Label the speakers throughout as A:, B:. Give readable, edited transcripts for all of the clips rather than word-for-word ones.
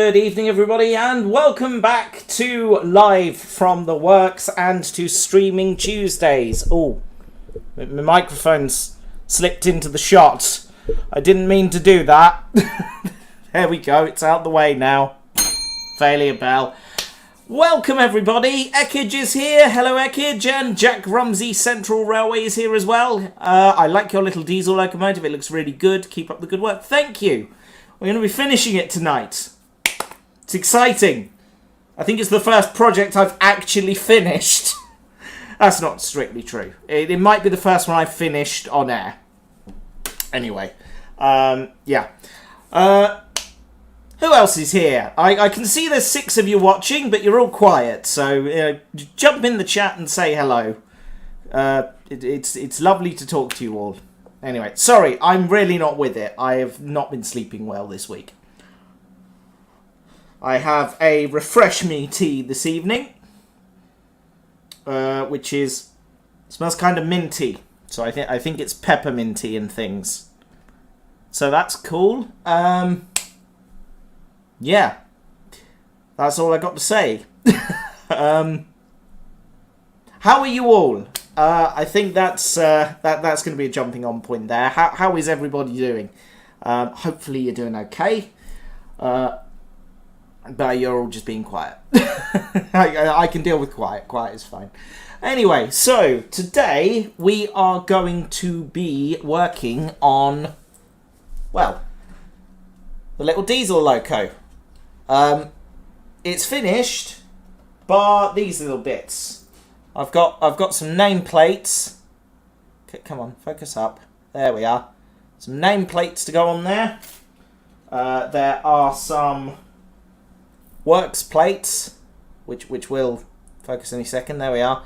A: Good evening, everybody, and welcome back to Live from the Works and to Streaming Tuesdays. Oh, my microphone's slipped into the shot. I didn't mean to do that. There we go, it's out the way now. Failure bell. Welcome, everybody. Ekage is here. Hello, Ekage, and Jack Rumsey Central Railway is here as well. I like your little diesel locomotive. It looks really good. Keep up the good work. Thank you. We're going to be finishing it tonight. It's exciting. I think it's the first project I've actually finished. That's not strictly true. It might be the first one I've finished on air. Anyway, yeah. Who else is here? I can see there's 6 of you watching, but you're all quiet. So jump in the chat and say hello. It's lovely to talk to you all. Anyway, sorry, I'm really not with it. I have not been sleeping well this week. I have a refresh me tea this evening, which smells kind of minty. So I think it's pepperminty and things. So that's cool. Yeah, that's all I got to say. How are you all? I think that's going to be a jumping on point there. How is everybody doing? Hopefully you're doing okay. But you're all just being quiet. I can deal with quiet. Quiet is fine. Anyway, so today we are going to be working on, well, the little diesel loco. It's finished, bar these little bits. I've got some nameplates. Okay, come on, focus up. There we are. Some nameplates to go on there. There are some works plates, which will focus any second. There we are.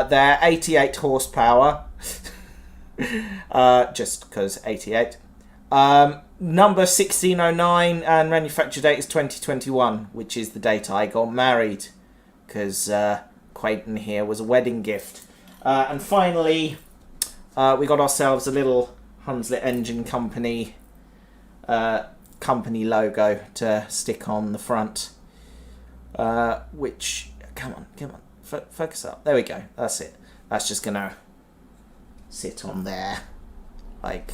A: They're 88 horsepower. Just because 88. Number 1609 and manufacture date is 2021, which is the date I got married, because Quayton here was a wedding gift. And finally, we got ourselves a little Hunslet Engine Company logo to stick on the front. Which, come on, focus up. There we go. That's it. That's just gonna sit on there, like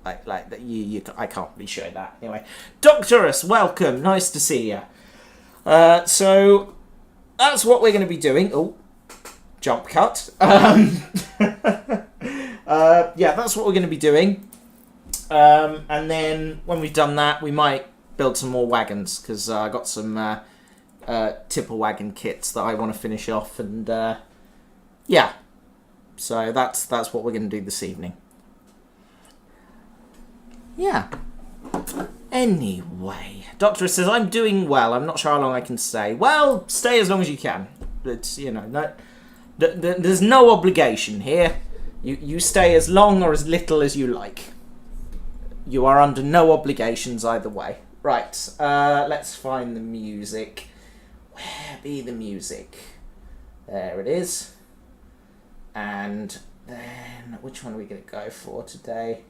A: that. I can't really show that. Anyway, Doctorus, welcome. Nice to see you. So that's what we're going to be doing. Oh, jump cut. Yeah, that's what we're going to be doing. And then when we've done that, we might build some more wagons, because I got some tipper wagon kits that I want to finish off, and yeah, so that's what we're going to do this evening. Yeah. Anyway, Doctor says, I'm doing well. I'm not sure how long I can stay. Well, stay as long as you can. It's, no, there's no obligation here. You stay as long or as little as you like. You are under no obligations either way. Right, let's find the music. Where be the music? There it is. And then, which one are we going to go for today?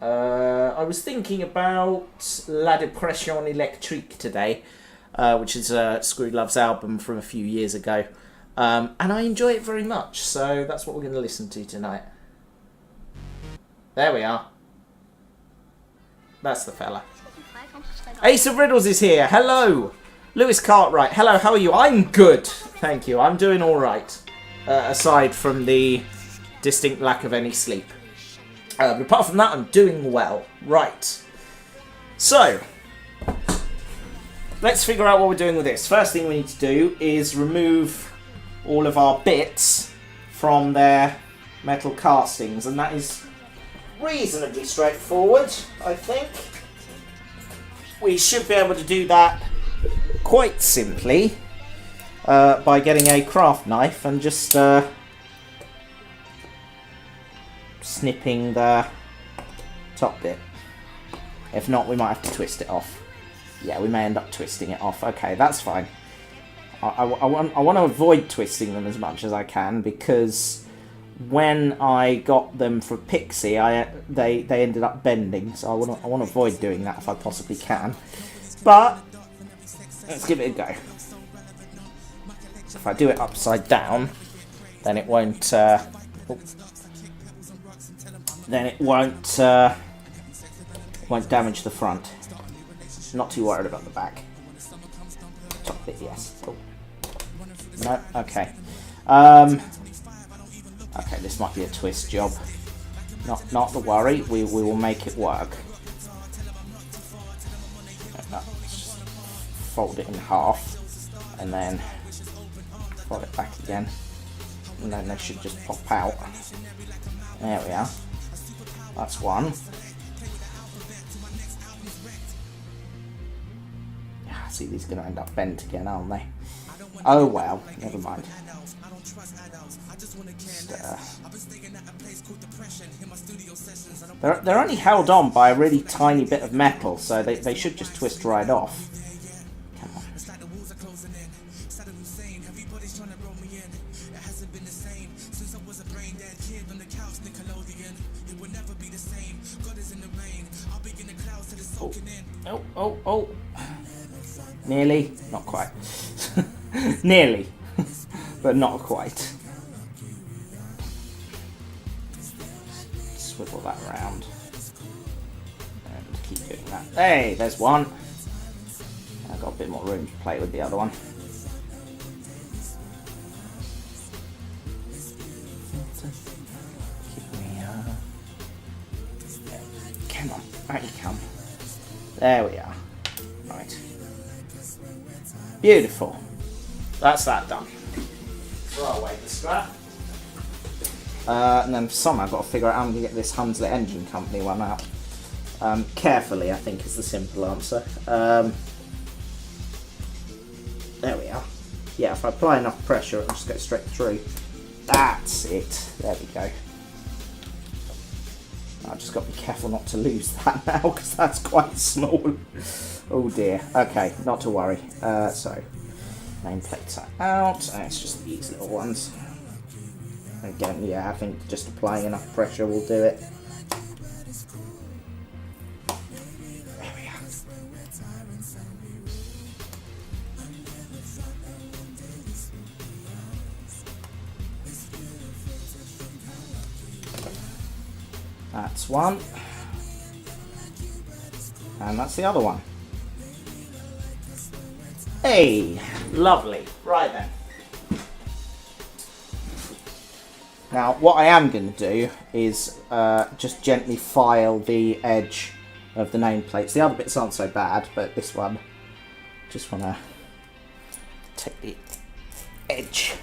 A: I was thinking about La Depression Electrique today, which is Screwed Love's album from a few years ago. And I enjoy it very much, so that's what we're going to listen to tonight. There we are. That's the fella. Ace of Riddles is here. Hello. Lewis Cartwright. Hello, how are you? I'm good. Thank you. I'm doing all right. Aside from the distinct lack of any sleep. But apart from that, I'm doing well. Right. So, let's figure out what we're doing with this. First thing we need to do is remove all of our bits from their metal castings. And that is reasonably straightforward, I think. We should be able to do that quite simply by getting a craft knife and just snipping the top bit. If not, we might have to twist it off. Yeah, we may end up twisting it off. Okay, that's fine. I want to avoid twisting them as much as I can, because when I got them for Pixie, they ended up bending, so I want to avoid doing that if I possibly can. But let's give it a go. If I do it upside down, then it won't. Then it won't damage the front. Not too worried about the back. Top bit, yes. Oh. No, okay. Okay, this might be a twist job. Not to worry. We will make it work. Just fold it in half, and then fold it back again, and then they should just pop out. There we are. That's one. See, these are going to end up bent again, aren't they? Oh well, never mind. They're only held on by a really tiny bit of metal, so they should just twist right off. Come on. Oh. Nearly. Not quite. Nearly. But not quite. Swivel that around. And keep doing that. Hey, there's one. I've got a bit more room to play with the other one. Come on. Out you come. There we are. Right. Beautiful. That's that done. Throw away the scrap. And then somehow I've got to figure out how I'm going to get this Hunslet Engine Company one out. Carefully, I think, is the simple answer. There we are. Yeah, if I apply enough pressure, it'll just go straight through. That's it. There we go. I've just got to be careful not to lose that now, because that's quite small. Oh dear. Okay, not to worry. So, nameplates are out, and it's just these little ones. Again, yeah, I think just applying enough pressure will do it. There we are. That's one. And that's the other one. Hey, lovely. Right then. Now, what I am going to do is just gently file the edge of the nameplates. The other bits aren't so bad, but this one, just want to take the edge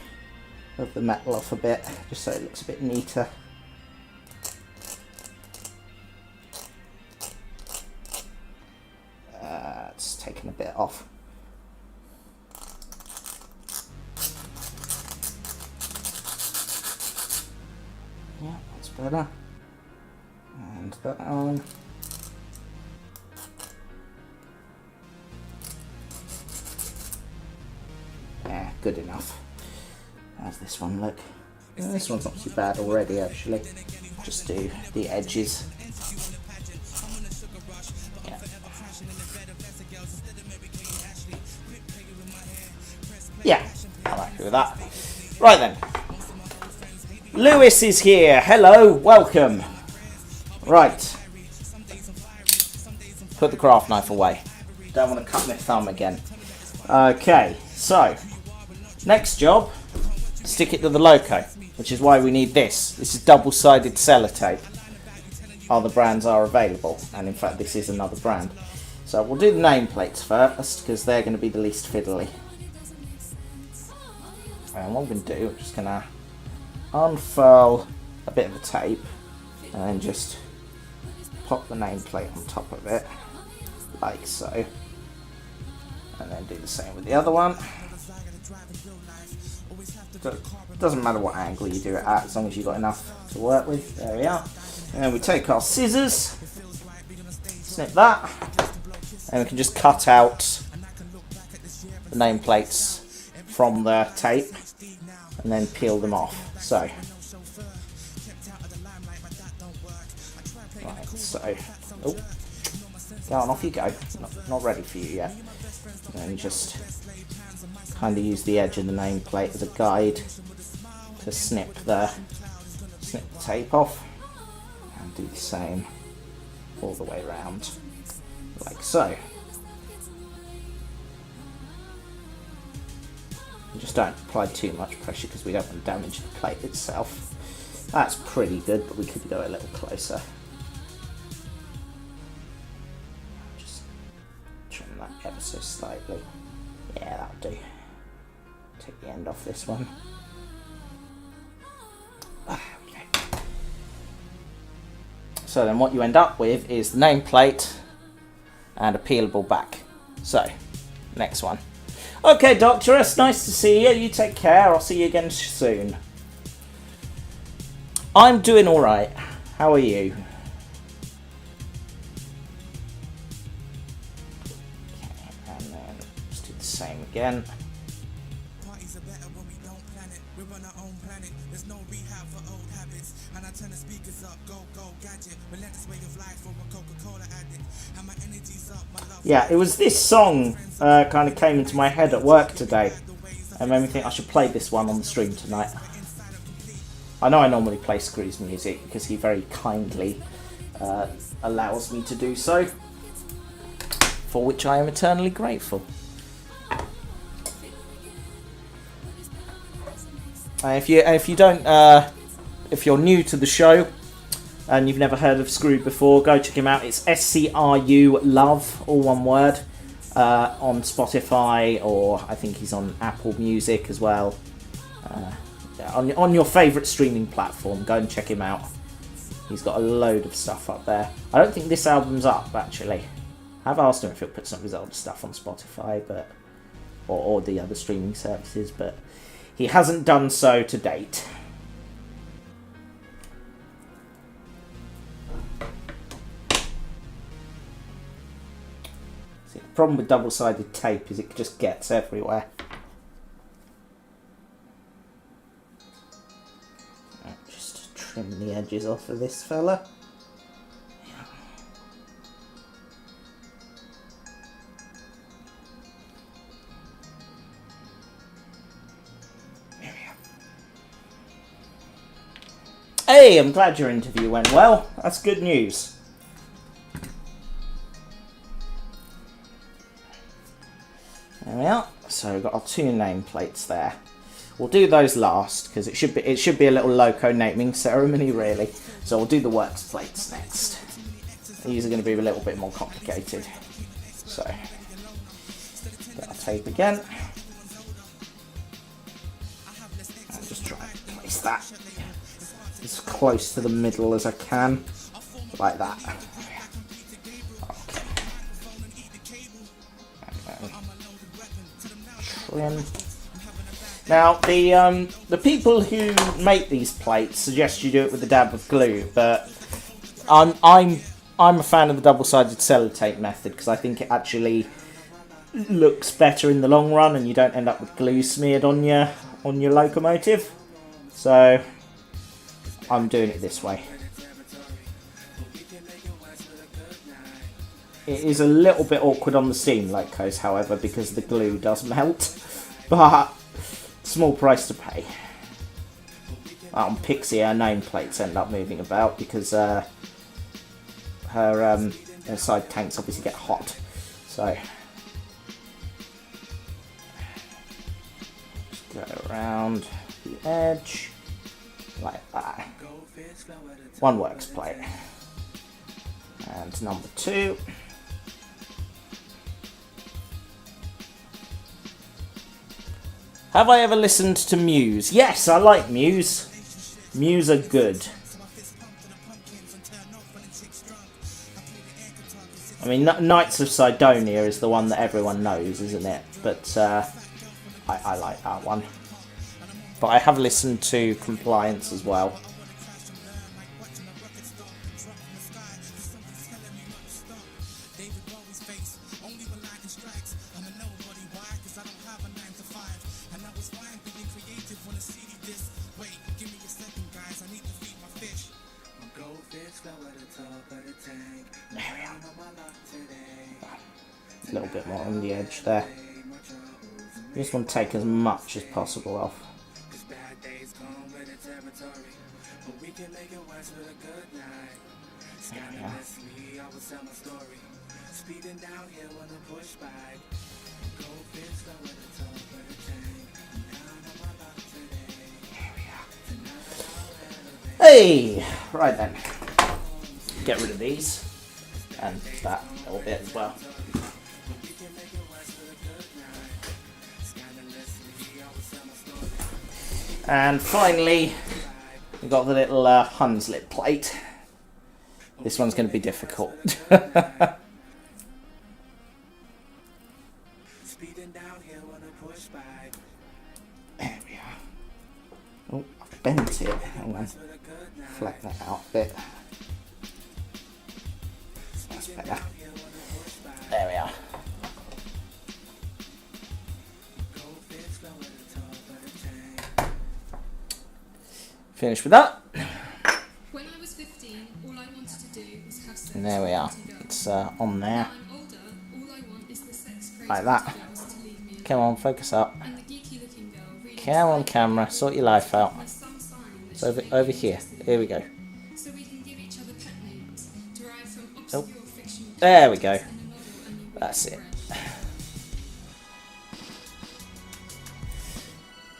A: of the metal off a bit, just so it looks a bit neater. It's taken a bit off. Yeah, that's better. And that on. Yeah, good enough. How's this one look? Yeah, this one's not too bad already, actually. Just do the edges. Yeah, I'm happy with that. Right then. Lewis is here. Hello, welcome. Right. Put the craft knife away. Don't want to cut my thumb again. Okay, so next job, stick it to the Loco, which is why we need this. This is double-sided sellotape. Other brands are available, and in fact this is another brand. So we'll do the nameplates first, because they're going to be the least fiddly. And what I'm going to do, I'm just going to unfurl a bit of the tape and then just pop the nameplate on top of it, like so. And then do the same with the other one. Doesn't matter what angle you do it at, as long as you've got enough to work with. There we are. And then we take our scissors, snip that, and we can just cut out the nameplates from the tape and then peel them off. So, right, so, oh, Go on, off you go. Not ready for you yet. And just kind of use the edge of the nameplate as a guide to snip the tape off, and do the same all the way around, like so. And just don't apply too much pressure because we don't want to damage the plate itself. That's pretty good, but we could go a little closer. Just trim that ever so slightly. Yeah, that'll do. Take the end off this one. Okay. So then what you end up with is the nameplate and a peelable back. So, next one. Okay, Doctoress, nice to see you. You take care. I'll see you again soon. I'm doing alright. How are you? Okay, and then let's do the same again.
B: Parties are better when we don't plan it. We run our own planet. There's no rehab for old habits. And I turn the speakers up, go, gadget. Relentless way of life for a Coca-Cola addict. And my energy's up, my love.
A: Yeah, it was this song kind of came into my head at work today. And made me think I should play this one on the stream tonight. I know I normally play Screw's music because he very kindly allows me to do so, for which I am eternally grateful. If you're new to the show and you've never heard of Screw before, go check him out. It's SCRU Love, all one word, on Spotify, or I think he's on Apple Music as well. On your favourite streaming platform, go and check him out. He's got a load of stuff up there. I don't think this album's up, actually. I've asked him if he'll put some of his older stuff on Spotify, but or the other streaming services, but he hasn't done so to date. See, the problem with double-sided tape is it just gets everywhere. Just trim the edges off of this fella. Hey, I'm glad your interview went well. That's good news. There we are. So we've got our two nameplates there. We'll do those last because it should be a little Loco naming ceremony, really. So we'll do the works plates next. These are going to be a little bit more complicated. So get our tape again. And just try and place that as close to the middle as I can, like that. Okay. And then trim. Now the people who make these plates suggest you do it with a dab of glue, but I'm a fan of the double-sided sellotape method because I think it actually looks better in the long run, and you don't end up with glue smeared on your locomotive. So I'm doing it this way. It is a little bit awkward on the steam locos, however, because the glue does melt, but small price to pay. On Pixie, her nameplates end up moving about because her side tanks obviously get hot. So just go around the edge like that. One works plate. And number 2. Have I ever listened to Muse? Yes, I like Muse. Muse are good. I mean, Knights of Sidonia is the one that everyone knows, isn't it? But I like that one. But I have listened to Compliance as well. There we are. A little bit more on the edge there. You just want to take as much as possible off. Yeah. Hey! Right then. Get rid of these. And that little bit as well. And finally, we've got the little Hunslet plate. This one's going to be difficult. There we are. Oh, I've bent it. Hang on. Flatten that out a bit. That's better. There we are. Finished with that.
C: When I was 15, all I wanted to do was have sex.
A: And there we are. It's on there.
C: Now I'm older, all I want is the sex crazy
A: Like that.
C: girls to leave me
A: Come on, focus up.
C: and the geeky looking girl really
A: Come on, camera. Sort your life out.
C: there's some sign that
A: It's
C: she
A: over,
C: may be
A: over here.
C: interested in
A: Here we go.
C: me. So we can give each other pet names derived from
A: Oh.
C: obscure fictional
A: There we go.
C: characters in a novel and you
A: That's
C: read.
A: it.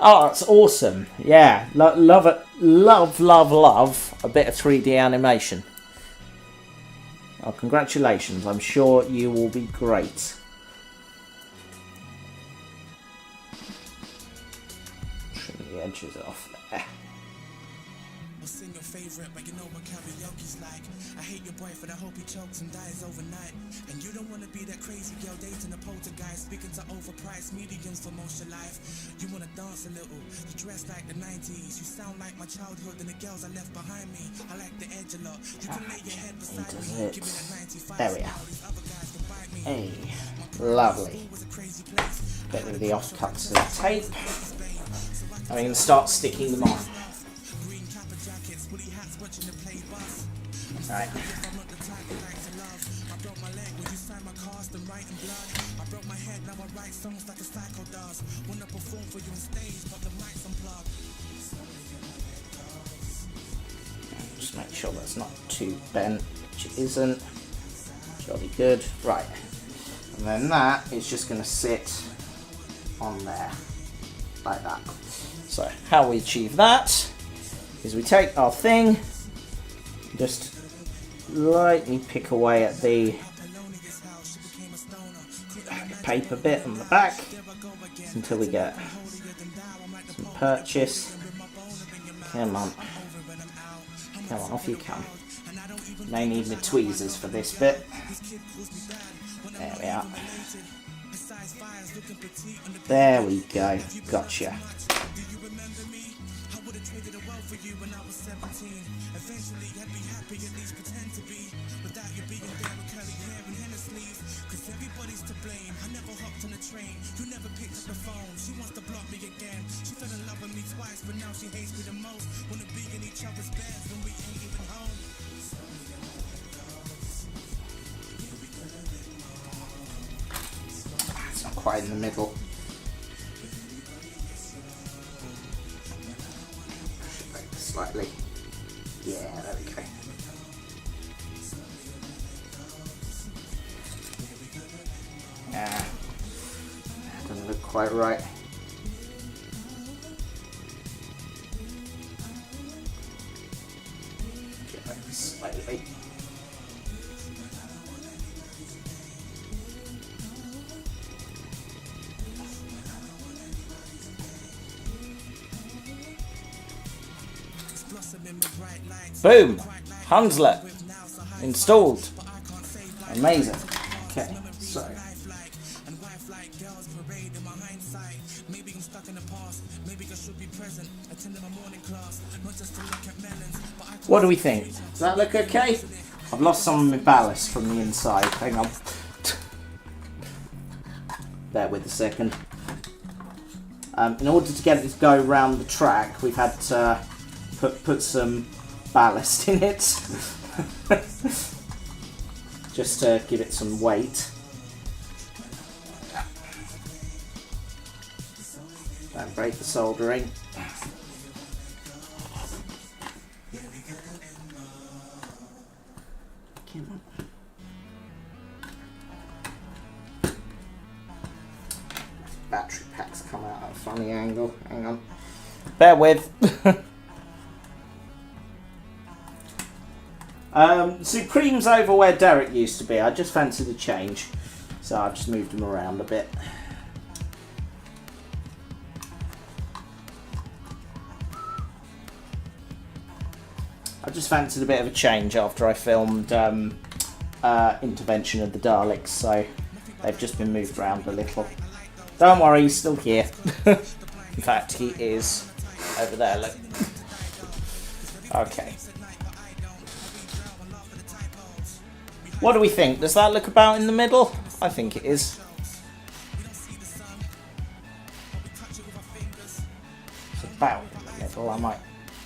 A: Oh, that's awesome. Yeah, love it. Love a bit of 3D animation. Oh, congratulations. I'm sure you will be great. Trim the edges off there.
B: I'll sing your favorite, but you know what karaoke's like. I hate your boyfriend, I hope he chokes and dies overnight. And you don't wanna be that crazy girl dating a poltergeist, speaking to overpriced mediums for most of your life. You wanna dance a little, you dress like the 90s. You sound like my childhood and the girls I left behind me. I like the edge a lot. You can lay your head beside me, give me that 95.
A: There we are.
B: These other guys can bite me.
A: Hey, lovely.
B: It was a crazy place.
A: Get rid of the offcuts of the tape. And we can start sticking them on.
B: Green kappa jackets, woolly hats, watching the play bus.
A: Right.
B: I'm not the type that like to love. I broke my leg when you signed my cast and writing blood. I broke my head, now I write songs like a psycho does. Wanna perform for you on stage, but the mic's unplugged.
A: Just make sure that's not too bent, which it isn't. Jolly good. Right. And then that is just going to sit on there, like that. So how we achieve that is we take our thing, just lightly pick away at the paper bit on the back until we get some purchase. Come on. Come on, off you come. May need my tweezers for this bit. There we are. There we go. Gotcha.
B: Everybody's to blame. I never hopped on a train. You never picked up the phone. She wants to block me again. She fell in love with me twice, but now she hates me the most. Wanna be in each other's beds when we ain't even home.
A: It's not quite in the middle. Slightly. Yeah, there we go. Yeah, doesn't look quite right. Get that slightly. Boom! Hunslet installed. Amazing. Okay, so
B: Maybe I'm stuck in the past. Maybe I should be present. Attending my morning class, not just to look at melons, but I
A: what do we think? Does that look okay? I've lost some of my ballast from the inside. Hang on. Bear with a second. In order to get it to go round the track, we've had to put some ballast in it. Just to give it some weight. Don't break the soldering. Battery packs come out at a funny angle. Hang on. Bear with. Supreme's over where Derek used to be. I just fancied a change. So I've just moved him around a bit. I just fancied a bit of a change after I filmed Intervention of the Daleks, so they've just been moved around a little. Don't worry, he's still here. In fact, he is over there, look. Okay. What do we think? Does that look about in the middle? I think it is. It's about in the middle. I might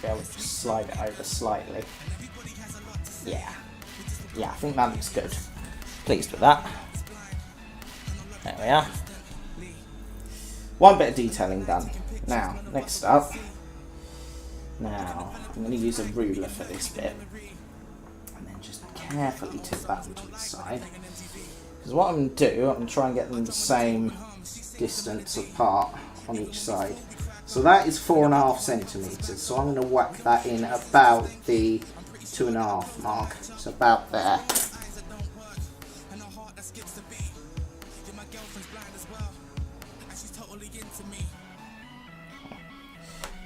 A: be able to slide it over slightly. Yeah. Yeah, I think that looks good. Pleased with that. There we are. One bit of detailing done. Now, next up. Now, I'm going to use a ruler for this bit. And then just carefully tip that onto the side. Because what I'm going to do, I'm going to try and get them the same distance apart on each side. So that is 4.5 centimetres. So I'm going to whack that in about the 2.5 mark. So about there.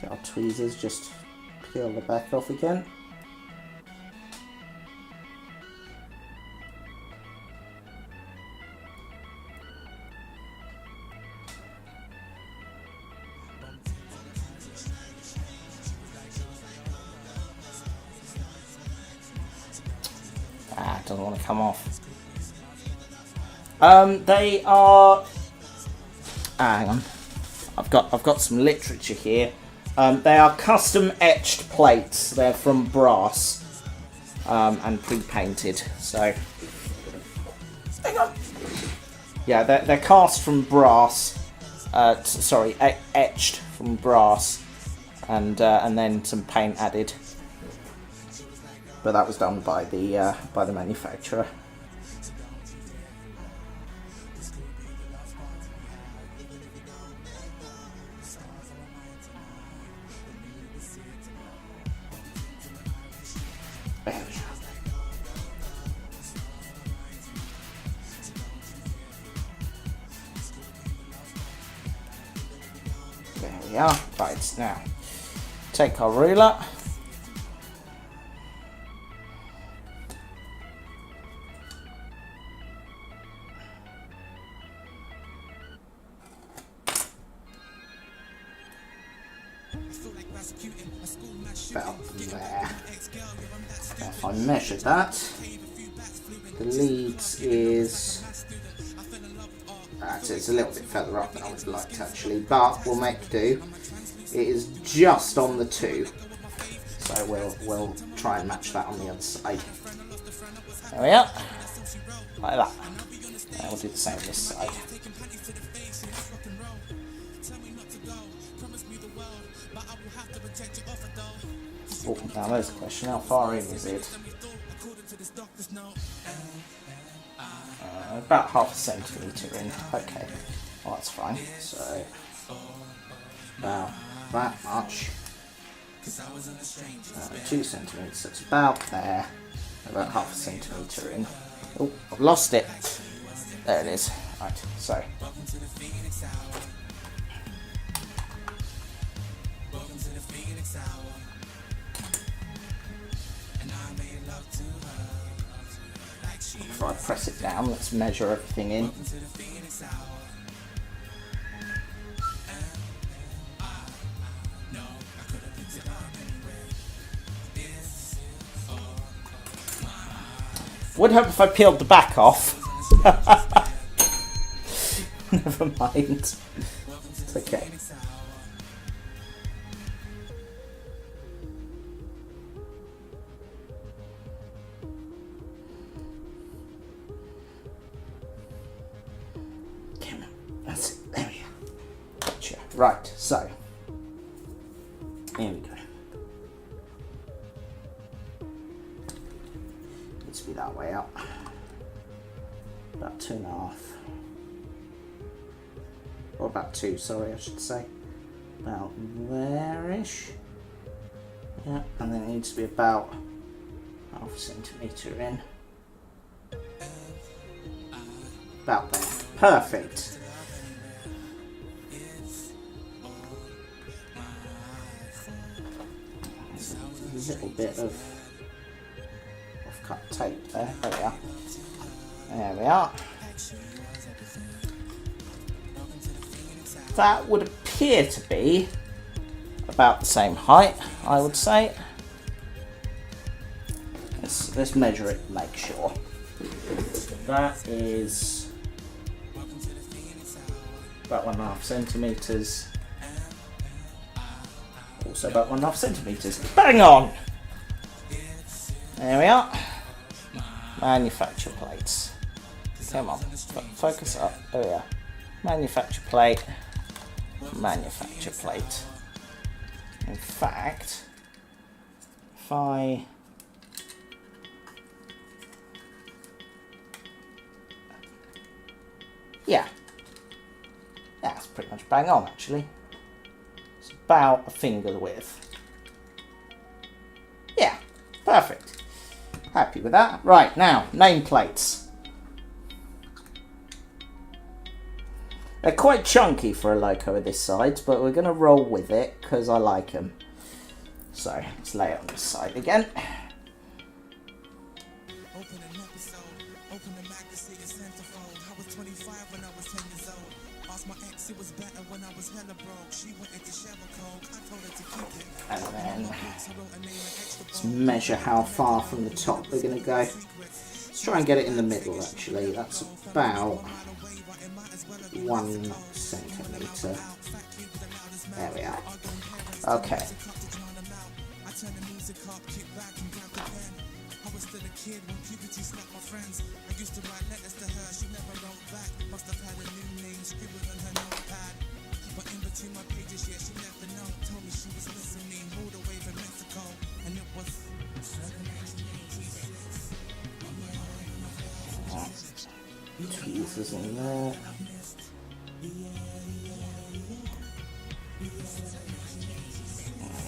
A: Get our tweezers, just peel the back off again. Doesn't want to come off. They are. Hang on. I've got some literature here. They are custom etched plates. They're from brass and pre-painted. So, hang on. Yeah, they're cast from brass. Etched from brass, and then some paint added. But that was done by the manufacturer. There we are. There we are. Right, now take our ruler. About there. If I measured that, the leads is it's a little bit further up than I would like actually, but we'll make do. It is just on the 2, so we'll try and match that on the other side. There we are, like that. And we'll do the same on this side. Oh, now there's a question, how far in is it? About 0.5 centimetre in. Okay, well that's fine. So, about that much. 2 centimetres, so it's about there. About 0.5 centimetre in. Oh, I've lost it. There it is. Right, so. Before I press it down, let's measure everything in. Would help if I peeled the back off. Never mind. It's okay. That's it. There we go. Gotcha. Right, so here we go. Needs to be that way up. About 2.5. Or about 2, sorry, I should say. About there-ish. Yeah, and then it needs to be about 0.5 centimetre in. About there. Perfect. There's a little bit of cut tape there. There we are. There we are. That would appear to be about the same height, I would say. Let's measure it, make sure. That is about 1.5 centimetres. Also about 1.5 centimetres. Bang on! There we are. Manufacture plates. Come on, focus up. There we are. Manufacture plate. Manufacture plate. In fact, if I yeah, that's pretty much bang on actually. It's about a finger width. Yeah, perfect. Happy with that. Right, now, nameplates. They're quite chunky for a Loco of this size, but we're going to roll with it because I like them. So, let's lay it on this side again.
B: Open an episode, open the magazine, centerfold. I was 25 when I was 10 years old. Asked my ex, it was better when I was hella broke. She wanted to share a coke, I told her to keep it.
A: And then, let's measure how far from the top we're going to go. Let's try and get it in the middle actually. That's about 1 centimetre. There we are. Okay. I was still a kid when puberty slapped my friends. I used to write letters to her, she never wrote back. Must have had a new name scribbled on her notepad. But in between my pages, yeah, she left a note. Told me she was listening, moved away from Mexico. And it was tweezers in there.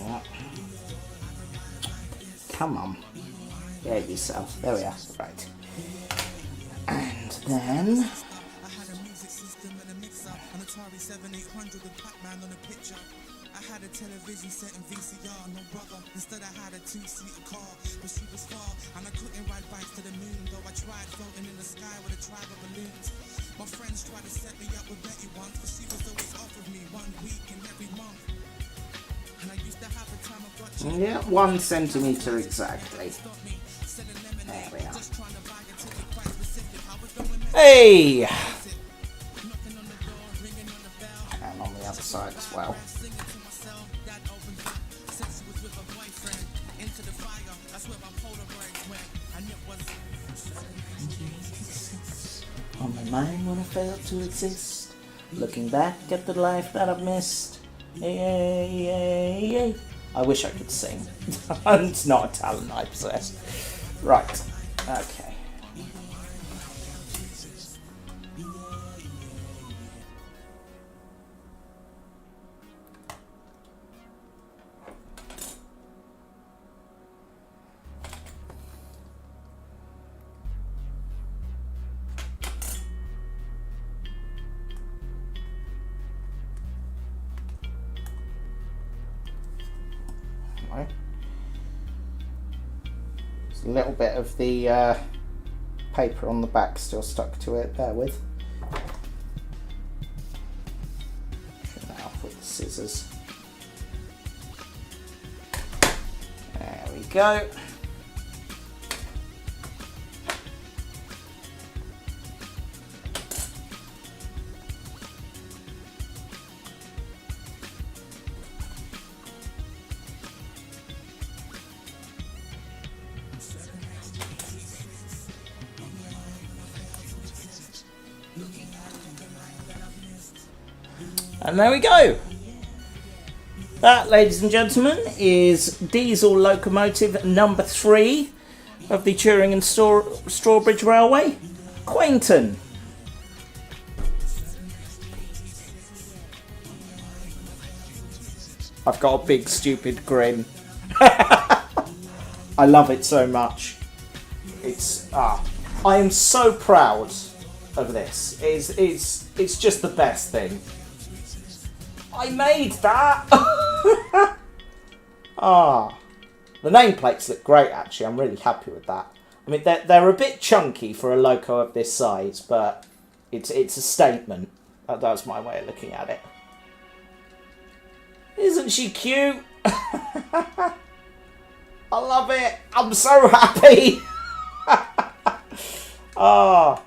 A: Yeah. Come on. Behave yourself. There we are. Right. And then
B: an Atari 7800 with Pac-Man on a picture. I had a television set in VCR, no brother. Instead I had a 2-seater car, but she was far, and I couldn't ride bikes to the moon. Though I tried floating in the sky with a tribe of balloons. My friends tried to set me up with Betty once, but she was always off with me 1 week and every month. And I used to have a time of got
A: yeah, 1 centimetre exactly. There we are. Hey! And on the other side as well. On my mind when I failed to exist, looking back at the life that I've missed. Hey. I wish I could sing. It's not a talent I possess. Right. Okay. There's a little bit of the paper on the back still stuck to it, bear with. Trim that off with the scissors. There we go. And there we go. That, ladies and gentlemen, is diesel locomotive number 3 of the Turing and Strawbridge Railway, Quainton. I've got a big stupid grin. I love it so much. I am so proud of this. It's just the best thing. I made that. The nameplates look great. Actually, I'm really happy with that. I mean, they're a bit chunky for a Loco of this size, but it's a statement. That's my way of looking at it. Isn't she cute? I love it. I'm so happy. Oh,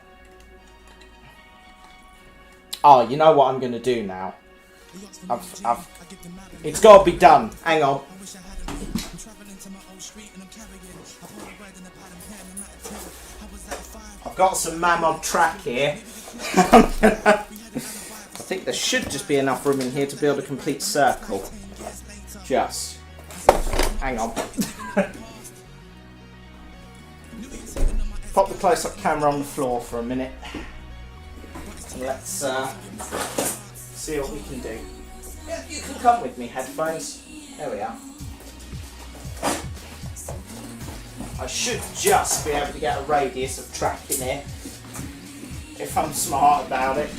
A: you know what I'm going to do now? It's got to be done. Hang on. I've got some Mammoth track here. I think there should just be enough room in here to build a complete circle. Just. Hang on. Pop the close-up camera on the floor for a minute. And let's see what we can do. Yeah, you can come with me, headphones. There we are. I should just be able to get a radius of track in here, if I'm smart about it.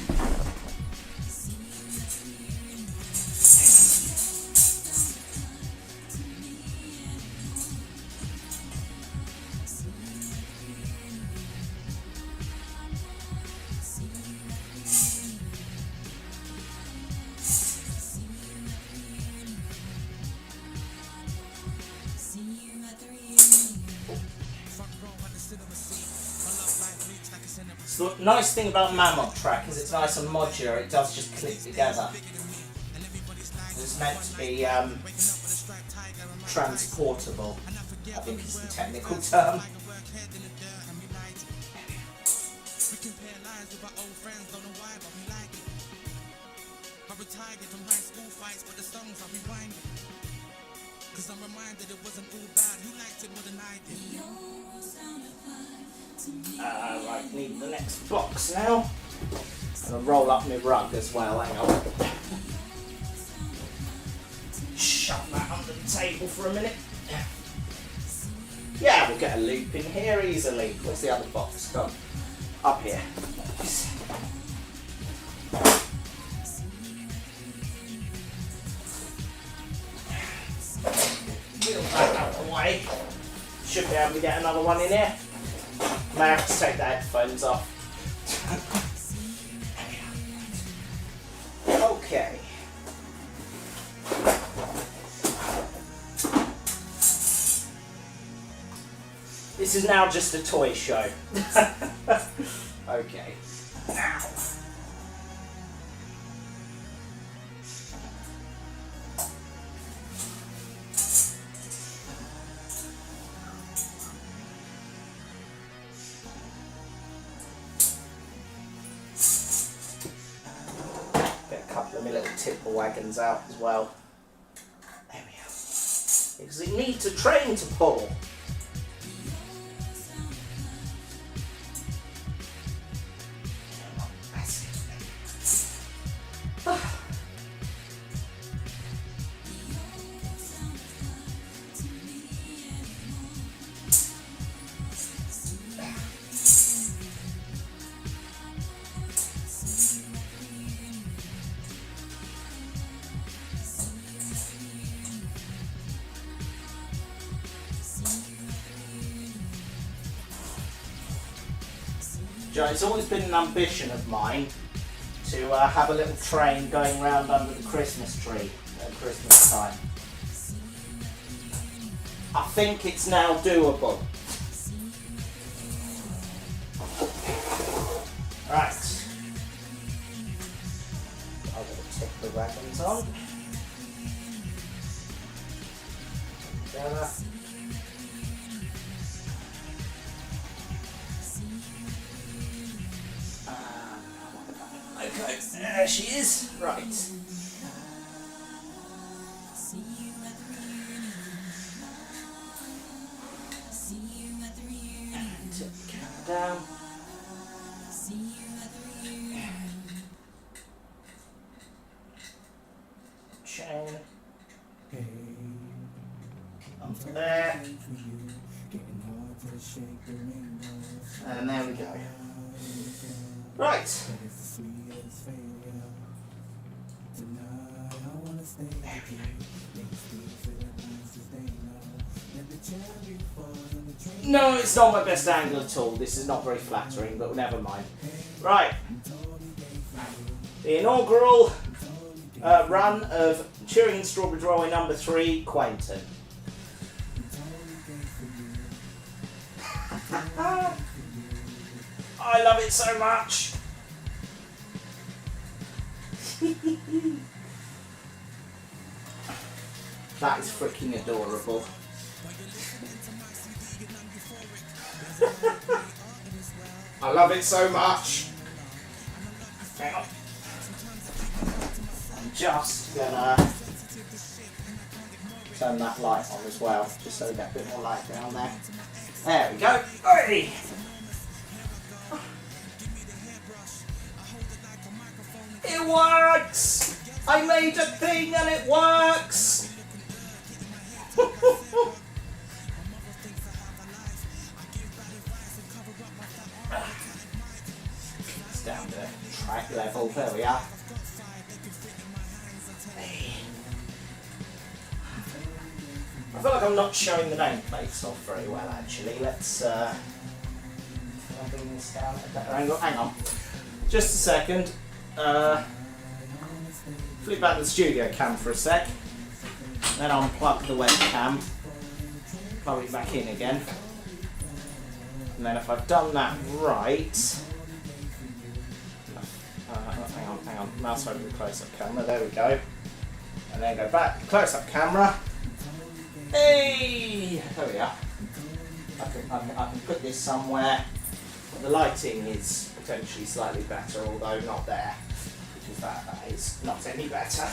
A: So the nice thing about Mammoth track is it's nice and modular. It does just click together. It's meant to be transportable, I think is the technical term. Right, need the next box now. I'm going to roll up my rug as well, hang on. Shove that under the table for a minute. Yeah, we'll get a loop in here easily. Where's the other box gone? Up here. Wheel that out of the way. Should be able to get another one in here. May have to take the headphones off. Okay. This is now just a toy show. Okay. Now. Tipper wagons out as well. There we go. Because it needs a train to pull. That's it. It's always been an ambition of mine to have a little train going round under the Christmas tree at Christmas time. I think it's now doable. Right. I'm going to tick the wagons on. Together. Okay, there she is. Right. down. Chain. Onto there. And there we go. Right. There we go. No, it's not my best angle at all. This is not very flattering, but never mind. Right. The inaugural run of Chewing and Strawberry Drawing number 3, Quentin. I love it so much. That is freaking adorable. I love it so much. Hang on. I'm just gonna turn that light on as well, just so we get a bit more light down there. There we go. Hey! It works! I made a thing and it works! It's down to track level, there we are. I feel like I'm not showing the nameplates off very well actually. Let's bring this down at a better angle. Hang on. Just a second. Flip back to the studio cam for a sec. Then unplug the webcam. Plug it back in again. And then if I've done that right... hang on. Mouse over the close-up camera. There we go. And then go back to the close-up camera. Hey! There we are. I can put this somewhere. The lighting is potentially slightly better, although not there. Which is that is not any better.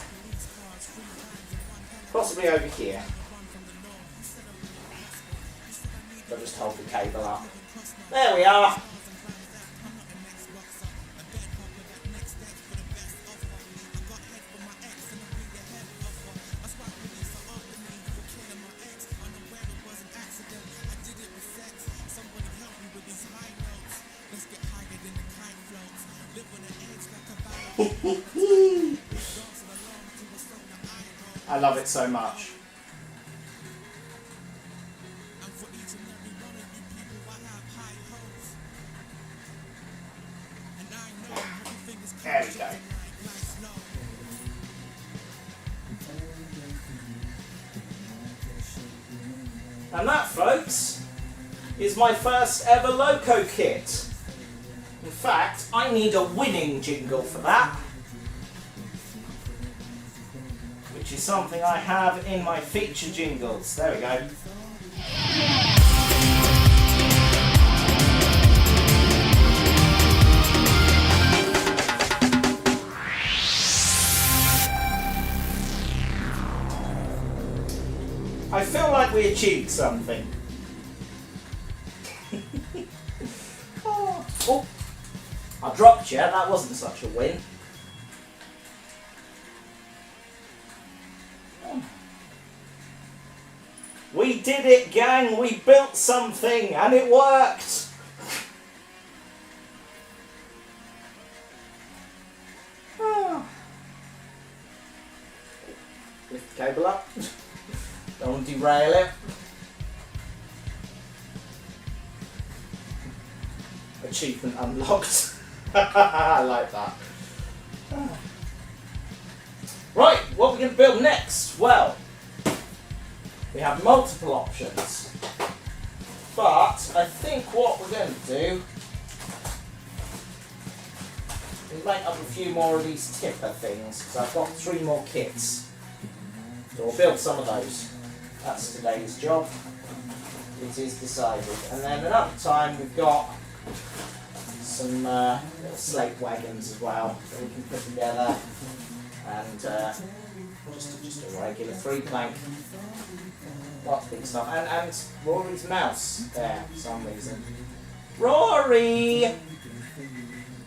A: Possibly over here. I'll just hold the cable up. There we are. I love it so much. There we go. And that, folks, is my first ever Loco kit. In fact, I need a winning jingle for that. Which is something I have in my feature jingles. There we go. I feel like we achieved something. Oh, I dropped you. That wasn't such a win. We did it, gang. We built something and it worked. Lift the cable up. Don't want to derail it. Achievement unlocked. I like that. Right, what are we going to build next? Well, we have multiple options. But I think what we're going to do is make up a few more of these tipper things, because I've got 3 more kits. So we'll build some of those. That's today's job. It is decided. And then another time we've got some little slate wagons as well that we can put together, and just a regular 3-plank. Lots of big stuff. And Rory's mouse there for some reason. Rory!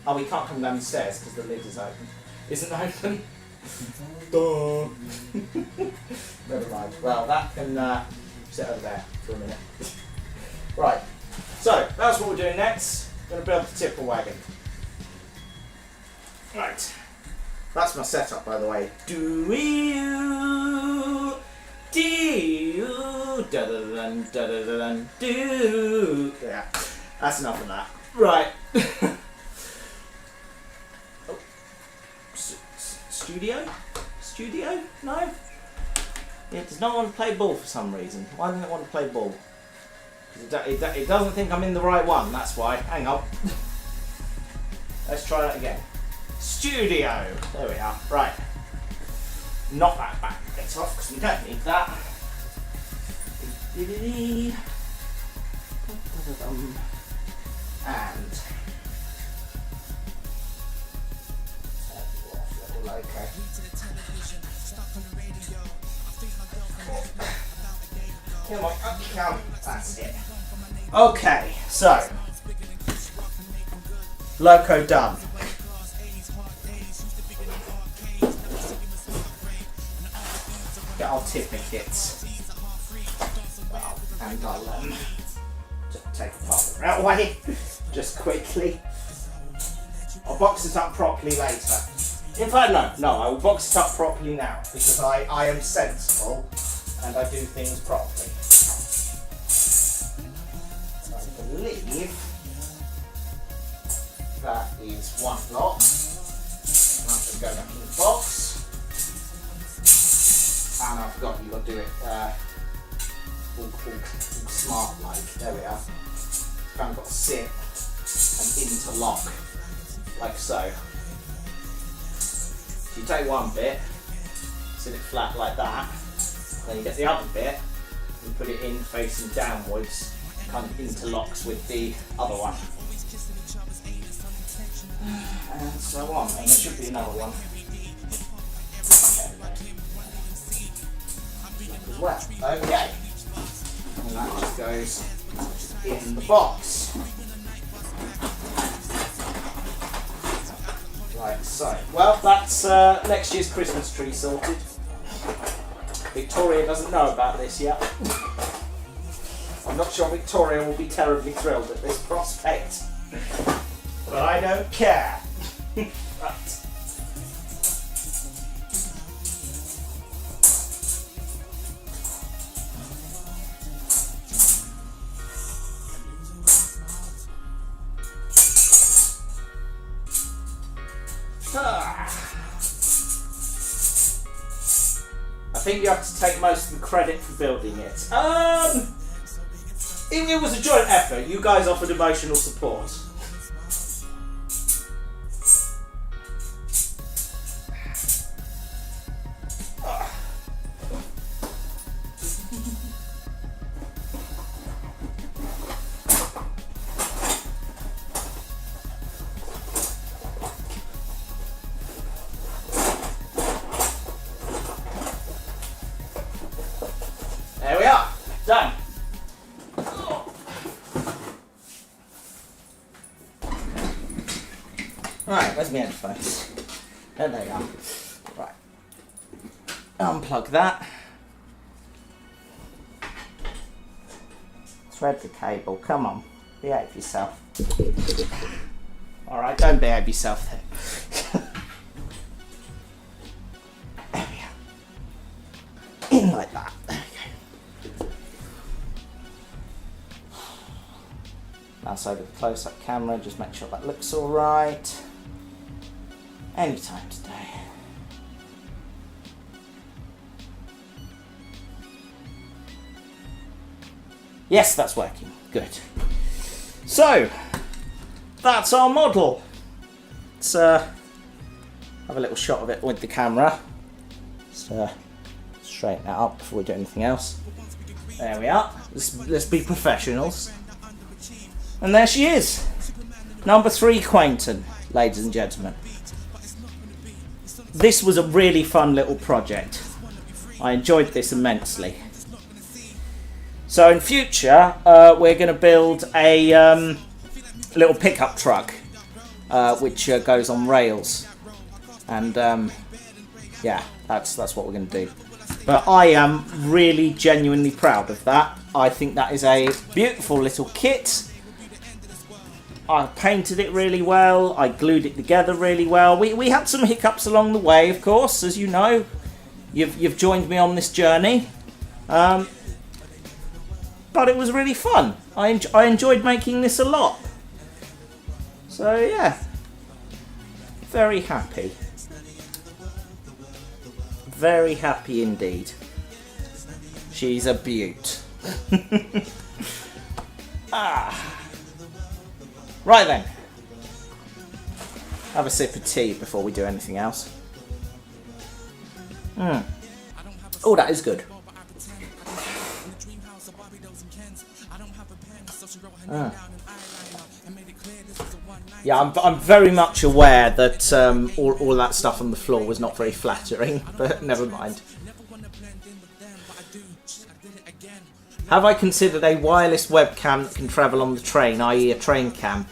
A: Oh, we can't come down the stairs because the lid is open. Isn't open? Duh. Never mind. Well, that can sit over there for a minute. Right. So, that's what we're doing next. Going to build the tipper wagon. Right. That's my setup, by the way. Do da da da da da da do. Yeah, that's enough of that. Right. Oh. Studio? No. It does not want to play ball for some reason. Why doesn't it want to play ball? It doesn't think I'm in the right one. That's why. Hang on. Let's try that again. Studio. There we are. Right. Knock that back a bit off because we don't need that. And little Loco. Come on, up you come. That's it. Okay, so Loco done. Get our tipper kits. Well, and I'll just take a part of it away, just quickly. I'll box it up properly later. In fact, no, I will box it up properly now because I am sensible and I do things properly. I believe that is one block. I'll just go back in the box. And I forgot you've got to do it all smart like. There we are. Kind of got to sit and interlock like so. So you take one bit, sit it flat like that, then you get the other bit and put it in facing downwards, kind of interlocks with the other one. And so on, and there should be another one. As well. Okay. And that just goes in the box. Like so. Well, that's next year's Christmas tree sorted. Victoria doesn't know about this yet. I'm not sure Victoria will be terribly thrilled at this prospect. But I don't care. Right. I think you have to take most of the credit for building it. It was a joint effort. You guys offered emotional support. There we are, done. Right, where's my headphones? There they are. Right. Unplug that. Thread the cable, come on, behave yourself. Alright, don't behave yourself then. There we are. In like that. Mouse over the close-up camera, just make sure that looks alright. Anytime today. Yes, that's working. Good. So, that's our model. Let's have a little shot of it with the camera. Let's straighten that up before we do anything else. There we are. Let's be professionals. And there she is. Number 3 Quainton, ladies and gentlemen. This was a really fun little project. I enjoyed this immensely. So in future, we're going to build a little pickup truck, which goes on rails, and yeah, that's what we're going to do. But I am really genuinely proud of that. I think that is a beautiful little kit. I painted it really well. I glued it together really well. We had some hiccups along the way, of course, as you know. You've joined me on this journey. But it was really fun. I enjoyed making this a lot. So yeah, very happy. Very happy indeed. She's a beaut. Right then. Have a sip of tea before we do anything else. Oh, that is good. Yeah, I'm very much aware that all that stuff on the floor was not very flattering, but never mind. Have I considered a wireless webcam that can travel on the train, i.e. a train cam?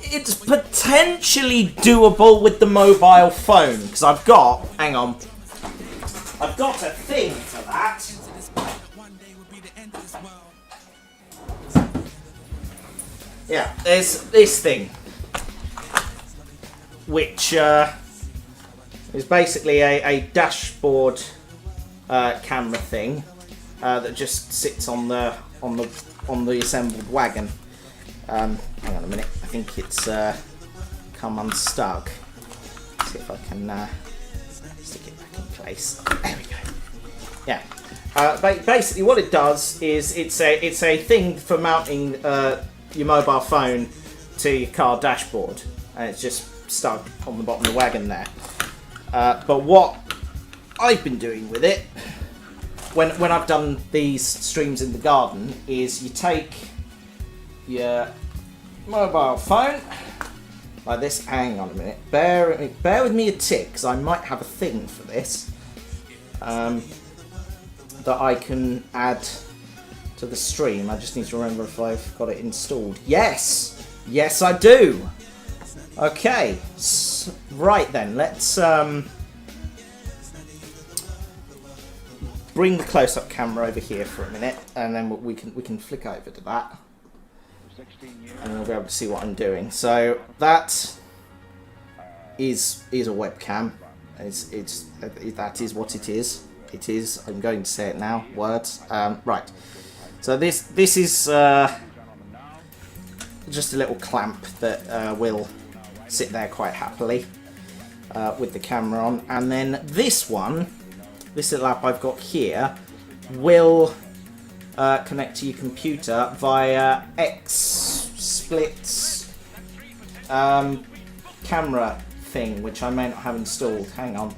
A: It's potentially doable with the mobile phone, because I've got, hang on, I've got a thing for that. Yeah, there's this thing, which is basically a dashboard camera thing that just sits on the assembled wagon. Hang on a minute, I think it's come unstuck. Let's see if I can stick it back in place. There we go. Yeah. Basically, what it does is it's a thing for mounting your mobile phone to your car dashboard, and it's just stuck on the bottom of the wagon there. But what I've been doing with it, when I've done these streams in the garden, is you take your mobile phone like this. Hang on a minute. Bear with me a tick, because I might have a thing for this that I can add to the stream. I just need to remember if I've got it installed. Yes! Yes, I do! Okay. Right then, let's bring the close-up camera over here for a minute, and then we can flick over to that. And we'll be able to see what I'm doing. So that is a webcam. That is what it is. It is. I'm going to say it now. Words. Right. So this is just a little clamp that will sit there quite happily with the camera on, and then this little app I've got here will connect to your computer via XSplit's camera thing, which I may not have installed. Hang on.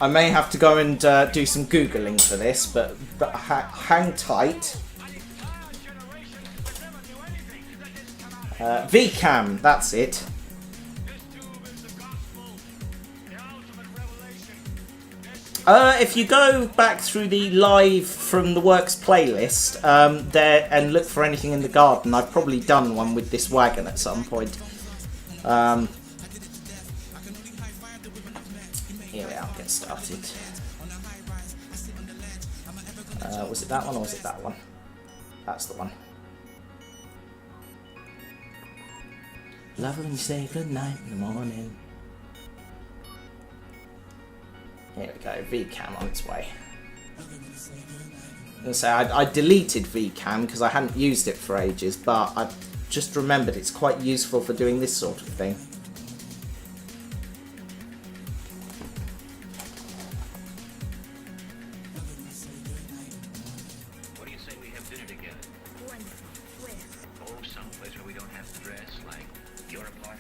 A: I may have to go and do some Googling for this, but hang tight. VCam, that's it. If you go back through the live from the works playlist there and look for anything in the garden, I've probably done one with this wagon at some point. Here we are, get started. Was it that one or was it that one? That's the one. Love when you say goodnight in the morning. Here we go, VCam on its way. I'm gonna say I deleted VCam because I hadn't used it for ages, but I just remembered it's quite useful for doing this sort of thing.
D: What do you say we have dinner together? Oh, someplace where we don't have to dress like your apartment.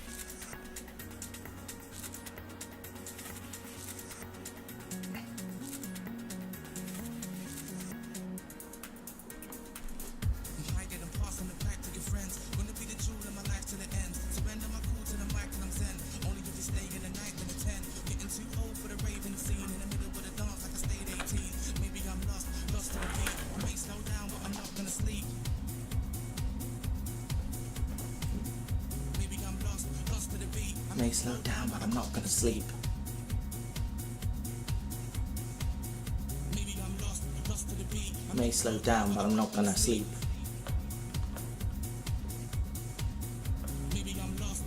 A: may slow down, but I'm not gonna sleep. I may slow down, but I'm not gonna sleep.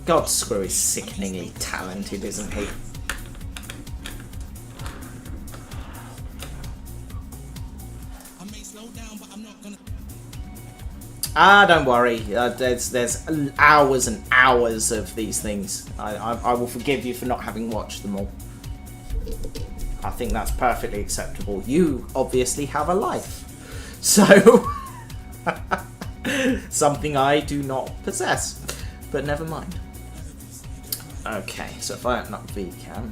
A: God, Screw is sickeningly talented, isn't he? Don't worry. There's hours and hours of these things. I will forgive you for not having watched them all. I think that's perfectly acceptable. You obviously have a life. So, something I do not possess. But never mind. Okay, so if I open up VCam...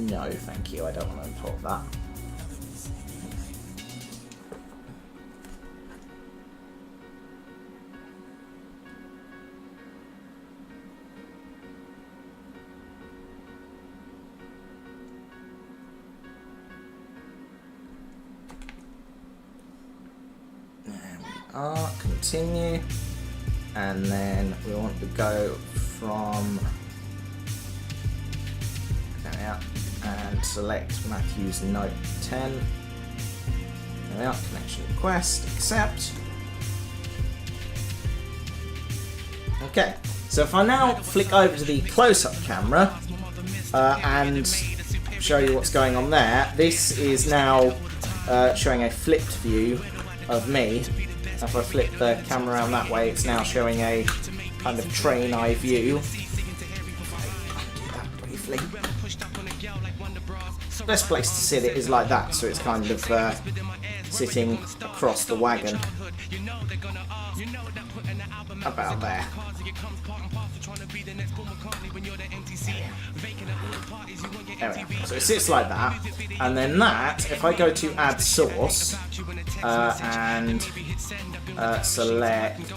A: no, thank you. I don't want to import that. Continue, and then we want to go from there we are, and select Matthew's Note 10. There we are, connection request, accept. Okay, so if I now flick over to the close-up camera and show you what's going on there, this is now showing a flipped view of me. If I flip the camera around that way, it's now showing a kind of train eye view. I'll do that briefly. The best place to sit it is like that, so it's kind of sitting across the wagon. About there. There we are. So it sits like that, and then that, if I go to add source, and select,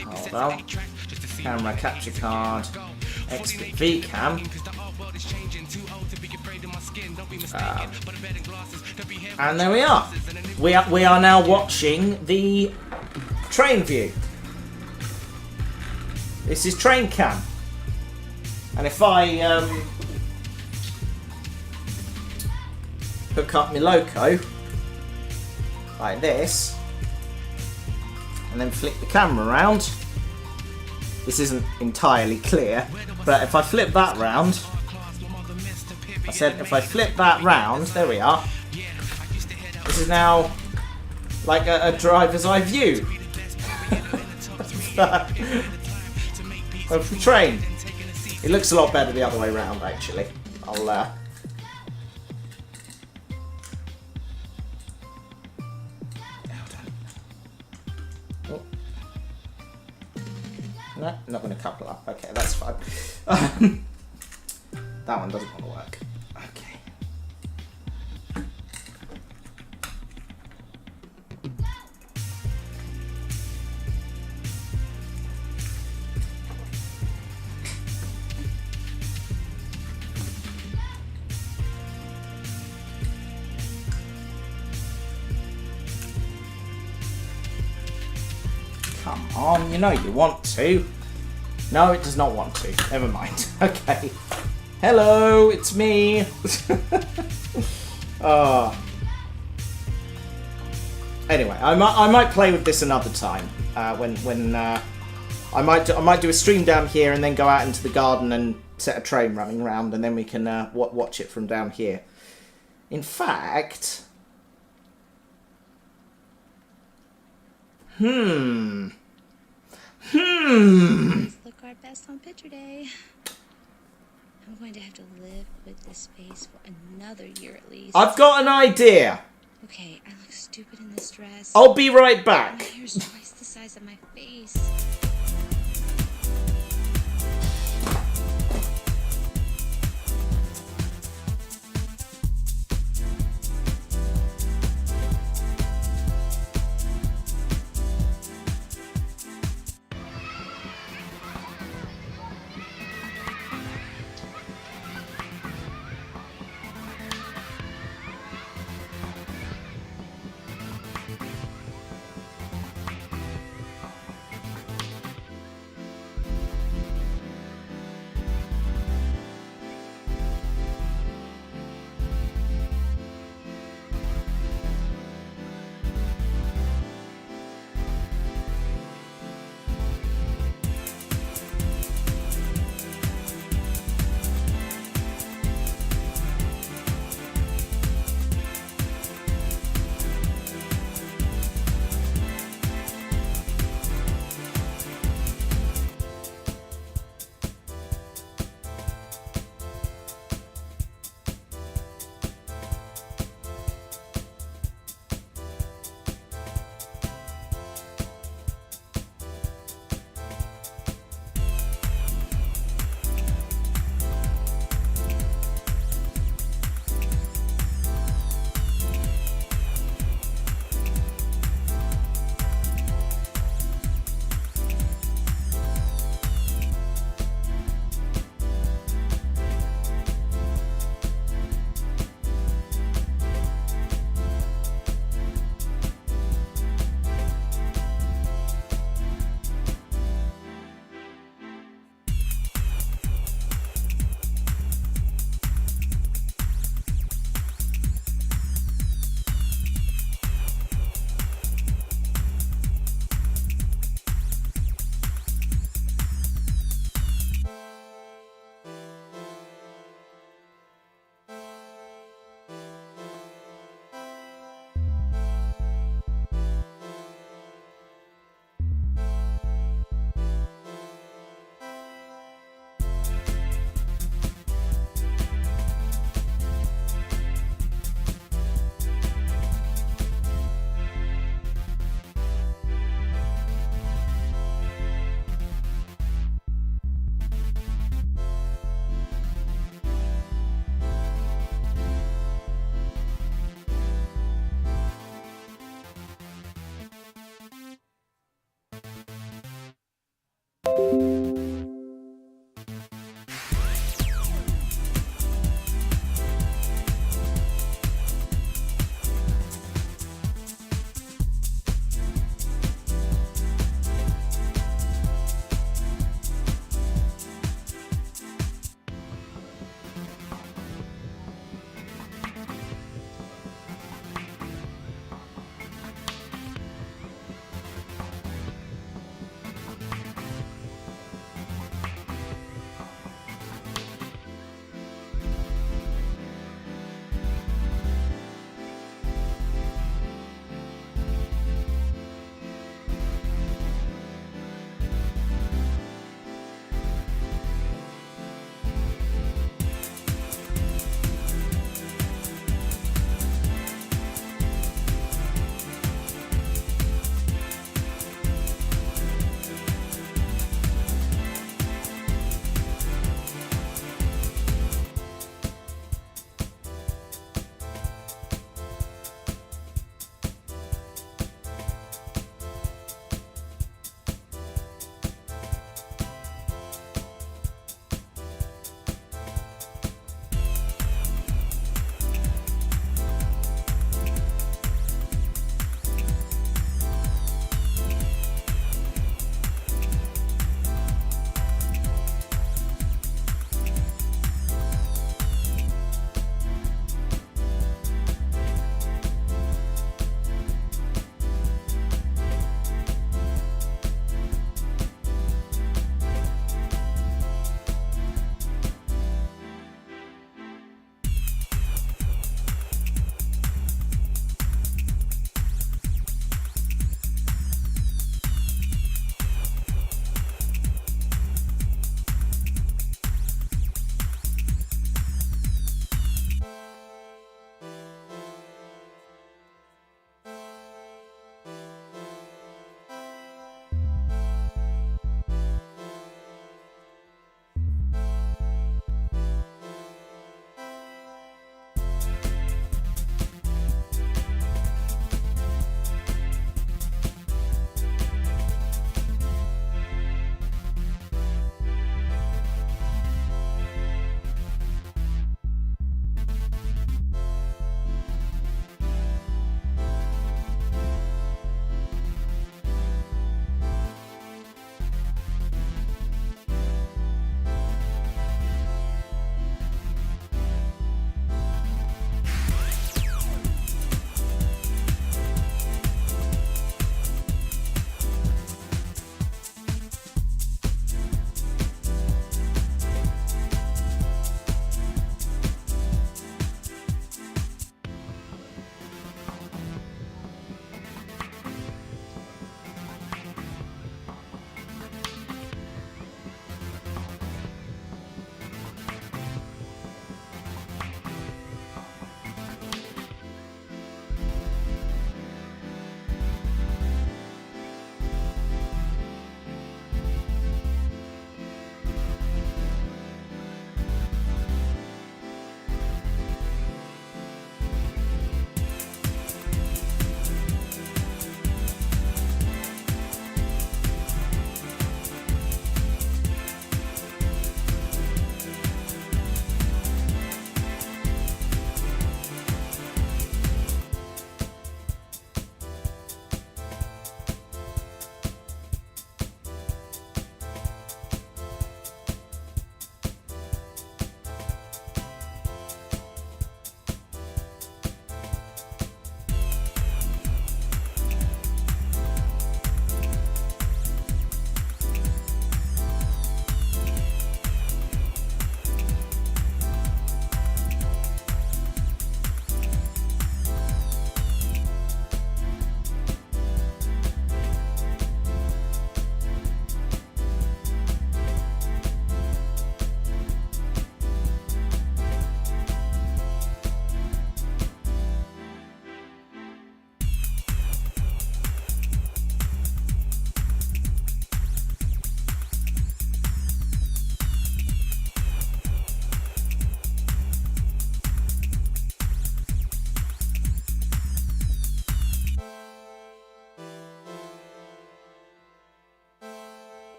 A: hold on, camera capture card, export VCam, and there we are. We are now watching the train view. This is train cam, and if I hook up my Loco like this, and then flick the camera around. This isn't entirely clear, but if I flip that round, I said if I flip that round, there we are. This is now like a driver's eye view of the train. It looks a lot better the other way round, actually. I'll No, not going to couple up. Okay, that's fine. That one doesn't want to work. Okay. Come on, you know you want to. No, it does not want to. Never mind. Okay. Hello, it's me. Anyway, I might play with this another time. When I might do a stream down here and then go out into the garden and set a train running around, and then we can watch it from down here. In fact, Let's
E: look our best on picture day. I'm going to have to live with this face for another year at least.
A: I've got an idea.
E: Okay, I look stupid in this dress.
A: I'll be right back.
E: My hair's twice the size of my face.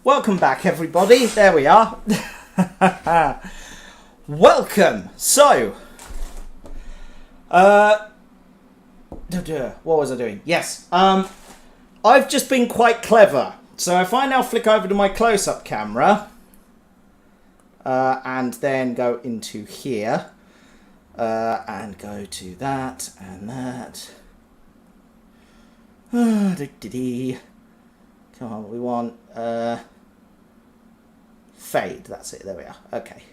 A: Welcome back, everybody. There we are. Welcome. So, what was I doing? Yes. I've just been quite clever. So if I now flick over to my close-up camera, and then go into here, and go to that and that. Come on, we want fade. That's it. There we are. Okay.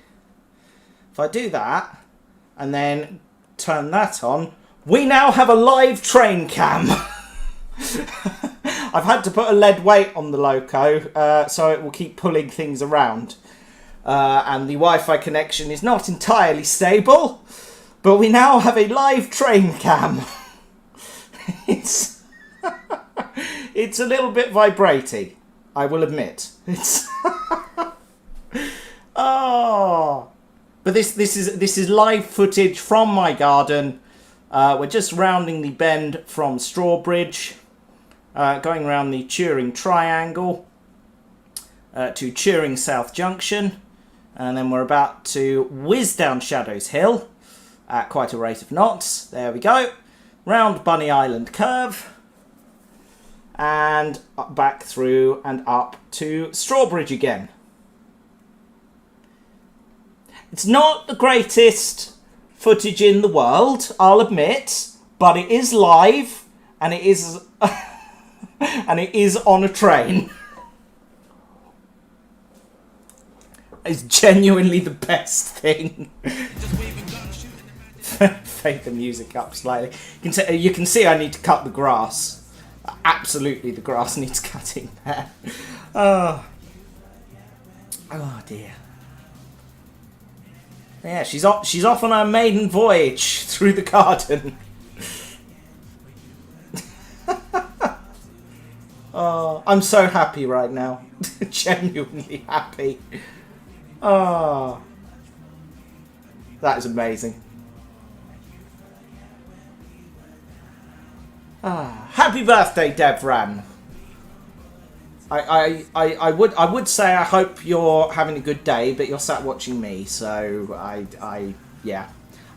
A: If I do that and then turn that on, we now have a live train cam. I've had to put a lead weight on the Loco, so it will keep pulling things around. And the Wi-Fi connection is not entirely stable, but we now have a live train cam. It's it's a little bit vibrating, I will admit. It's oh, but this is live footage from my garden. We're just rounding the bend from Strawbridge, going around the Turing Triangle to Turing South Junction, and then we're about to whiz down Shadows Hill at quite a rate of knots. There we go. Round Bunny Island Curve, and back through and up to Strawbridge again. It's not the greatest footage in the world, I'll admit, but it is live, and it is and it is on a train. It's genuinely the best thing. Fade the music up slightly. You can see I need to cut the grass. Absolutely, the grass needs cutting there. Oh dear. Yeah, she's off on her maiden voyage through the garden. Oh, I'm so happy right now. Genuinely happy. Oh, that is amazing. Happy birthday, Devran. I would say I hope you're having a good day, but you're sat watching me, so I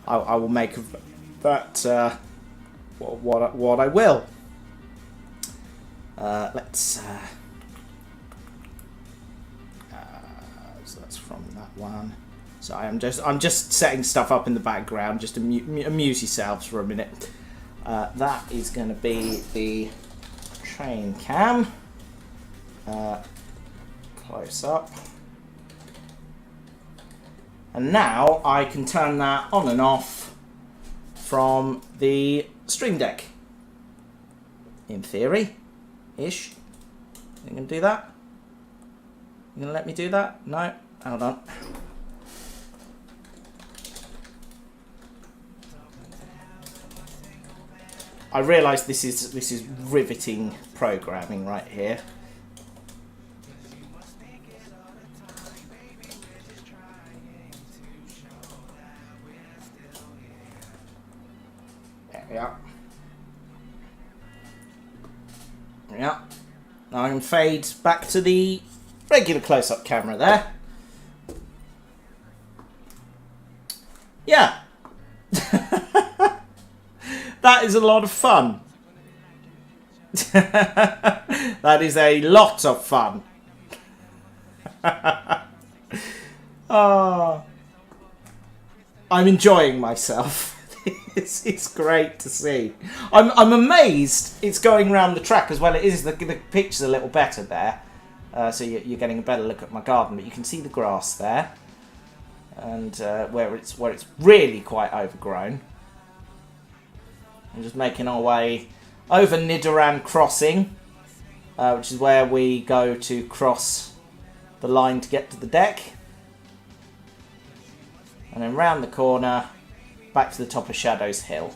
A: will make that what I will. Let's so that's from that one. So I'm just setting stuff up in the background. Just amuse yourselves for a minute. That is going to be the train cam. Close up. And now I can turn that on and off from the Stream Deck. In theory. Ish. You going to do that? You going to let me do that? No? Hold on. I realise this is riveting programming right here. There we are. Yeah. Now I can fade back to the regular close-up camera there. Yeah. That is a lot of fun. That is a lot of fun. Oh, I'm enjoying myself. It's great to see. I'm amazed it's going around the track as well. It is the picture's a little better there, so you're getting a better look at my garden. But you can see the grass there, and where it's really quite overgrown. I'm just making our way over Nidoran Crossing, which is where we go to cross the line to get to the deck. And then round the corner, back to the top of Shadows Hill.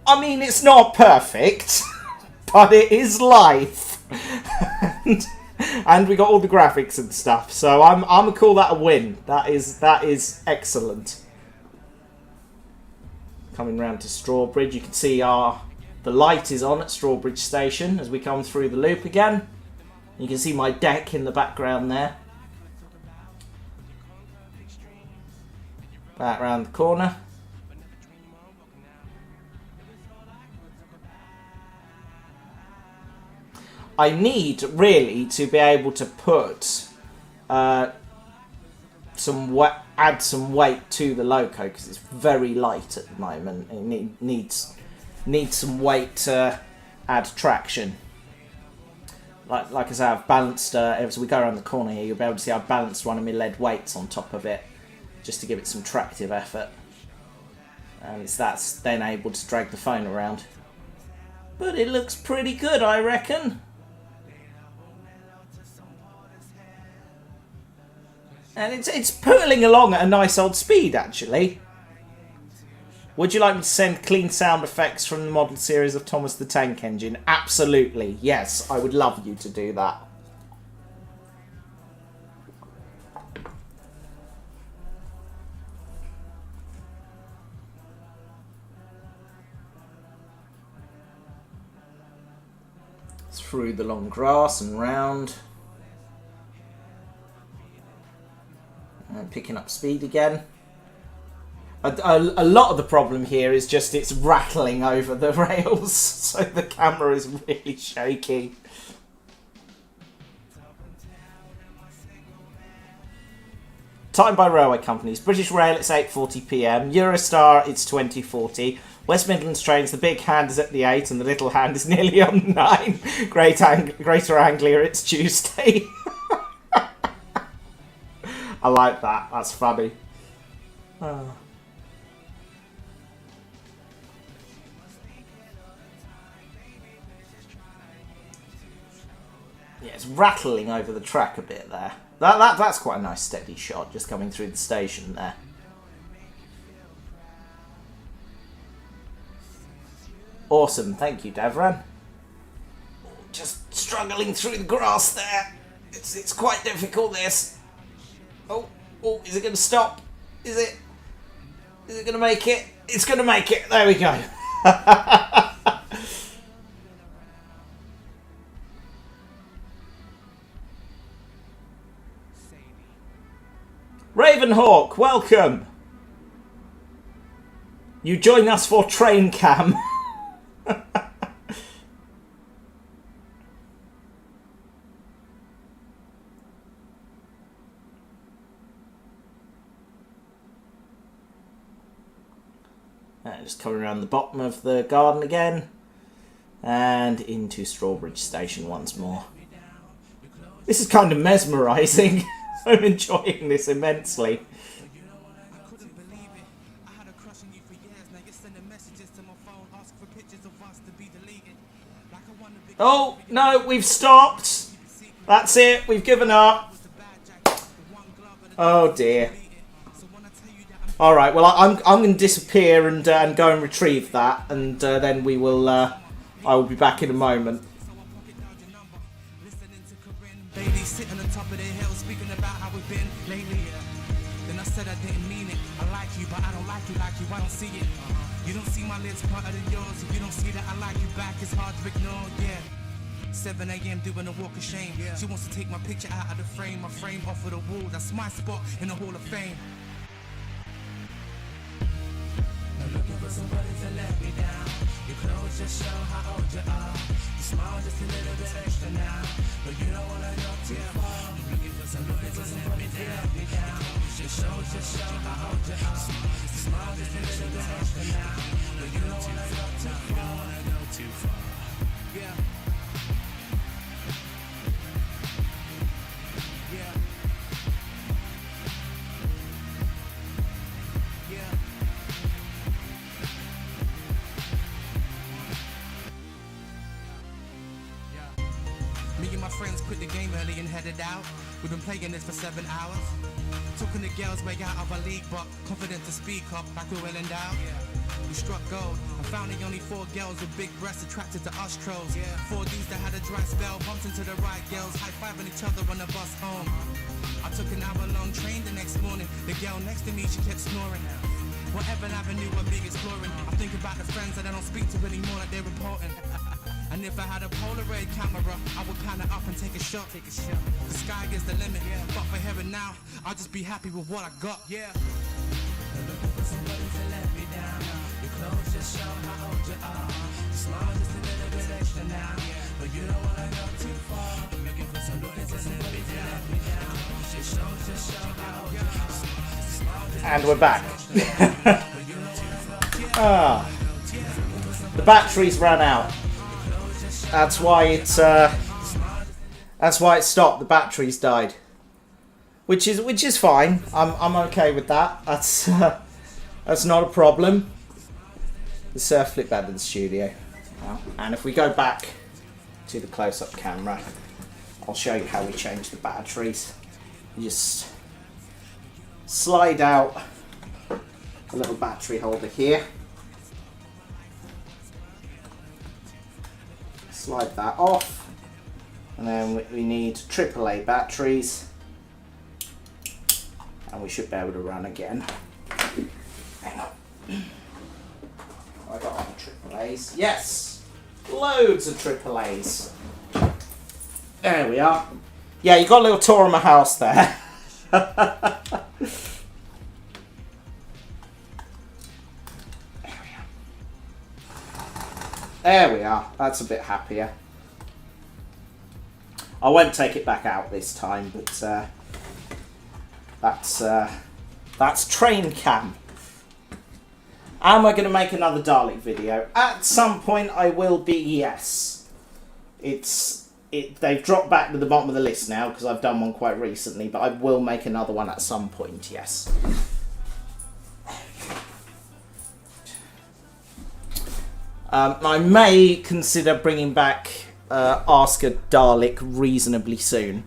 A: I mean, it's not perfect, but it is life. And we got all the graphics and stuff, so I'm gonna call that a win. That is excellent. coming round to Strawbridge. You can see the light is on at Strawbridge Station as we come through the loop again. You can see my deck in the background there. Back round the corner. I need really to be able to put add some weight to the Loco because it's very light at the moment. It needs some weight to add traction. Like I say, I've balanced. As we go around the corner here, you'll be able to see I've balanced one of my lead weights on top of it, just to give it some tractive effort. And that's then able to drag the phone around. But it looks pretty good, I reckon. And it's pulling along at a nice old speed, actually. Would you like me to send clean sound effects from the model series of Thomas the Tank Engine? Absolutely, yes. I would love you to do that. Through the long grass and round. And picking up speed again. A lot of the problem here is just it's rattling over the rails, so the camera is really shaky. Time by railway companies. British Rail, it's 8:40 PM. Eurostar, it's 20:40. West Midlands trains, the big hand is at the 8 and the little hand is nearly on the 9. Greater Anglia, it's Tuesday. I like that. That's funny. Oh. Yeah, it's rattling over the track a bit there. That's quite a nice steady shot, just coming through the station there. Awesome, thank you, Devran. Just struggling through the grass there. It's quite difficult, this. Oh, is it going to stop? Is it going to make it? It's going to make it. There we go. Ravenhawk, welcome. You join us for Train Cam. Just coming around the bottom of the garden again and into Strawbridge Station once more. This is kind of mesmerising. I'm enjoying this immensely. Oh, no, we've stopped. That's it, we've given up. Oh dear. Alright, well I'm going to disappear and go and retrieve that, and then we will, I will be back in a moment.
B: Ladies sitting on top of the hill speaking about how we've been lately. Then I said I didn't mean it. I like you, but I don't like you, I don't see it. You don't see my lips parted than yours. If you don't see that I like you back, it's hard to ignore, yeah. 7 a.m. doing a walk of shame. She wants to take my picture out of the frame, my frame off of the wall. That's my spot in the Hall of Fame. I'm looking for somebody to let me down. Your clothes just show how old you are. You smile just a little bit extra now, but you don't wanna go too far. I'm looking for somebody to let me down. Your clothes just show how old you are. You smile just a little bit extra now, but you don't wanna go too far. Yeah. Friends quit the game early and headed out. We've been playing this for 7 hours. Talking to girls way out of our league, but confident to speak up like we're well endowed. We struck gold. I found the only 4 girls with big breasts attracted to us trolls. 4 dudes that had a dry spell, bumped into the right girls, high-fiving each other on the bus home. I took an hour-long train the next morning. The girl next to me, she kept snoring. Whatever avenue I'm big exploring. I think about the friends that I don't speak to anymore, like they're important. And if I had a Polaroid camera, I would pan it up and take a shot. The sky is the limit, but for here and now, I'll just be happy with what I got. Yeah. Looking for somebody to let me down. Your clothes just show how old you are. Your smile just a little bit extra now, but you don't wanna go too far. Looking for somebody to let me down. Your clothes just show how old you are.
A: And we're back. The batteries ran out. That's why it stopped. The batteries died, which is fine. I'm okay with that. That's not a problem. Let's flip back to the studio now. And if we go back to the close-up camera, I'll show you how we change the batteries. You just slide out a little battery holder here. Slide that off, and then we need AAA batteries, and we should be able to run again. Hang on. I got all the AAAs. Yes, loads of AAAs. There we are. Yeah, you got a little tour of my house there. There we are. That's a bit happier. I won't take it back out this time, but that's train cam. Am I going to make another Dalek video? At some point I will be, yes. They've dropped back to the bottom of the list now because I've done one quite recently, but I will make another one at some point, yes. I may consider bringing back Ask a Dalek reasonably soon,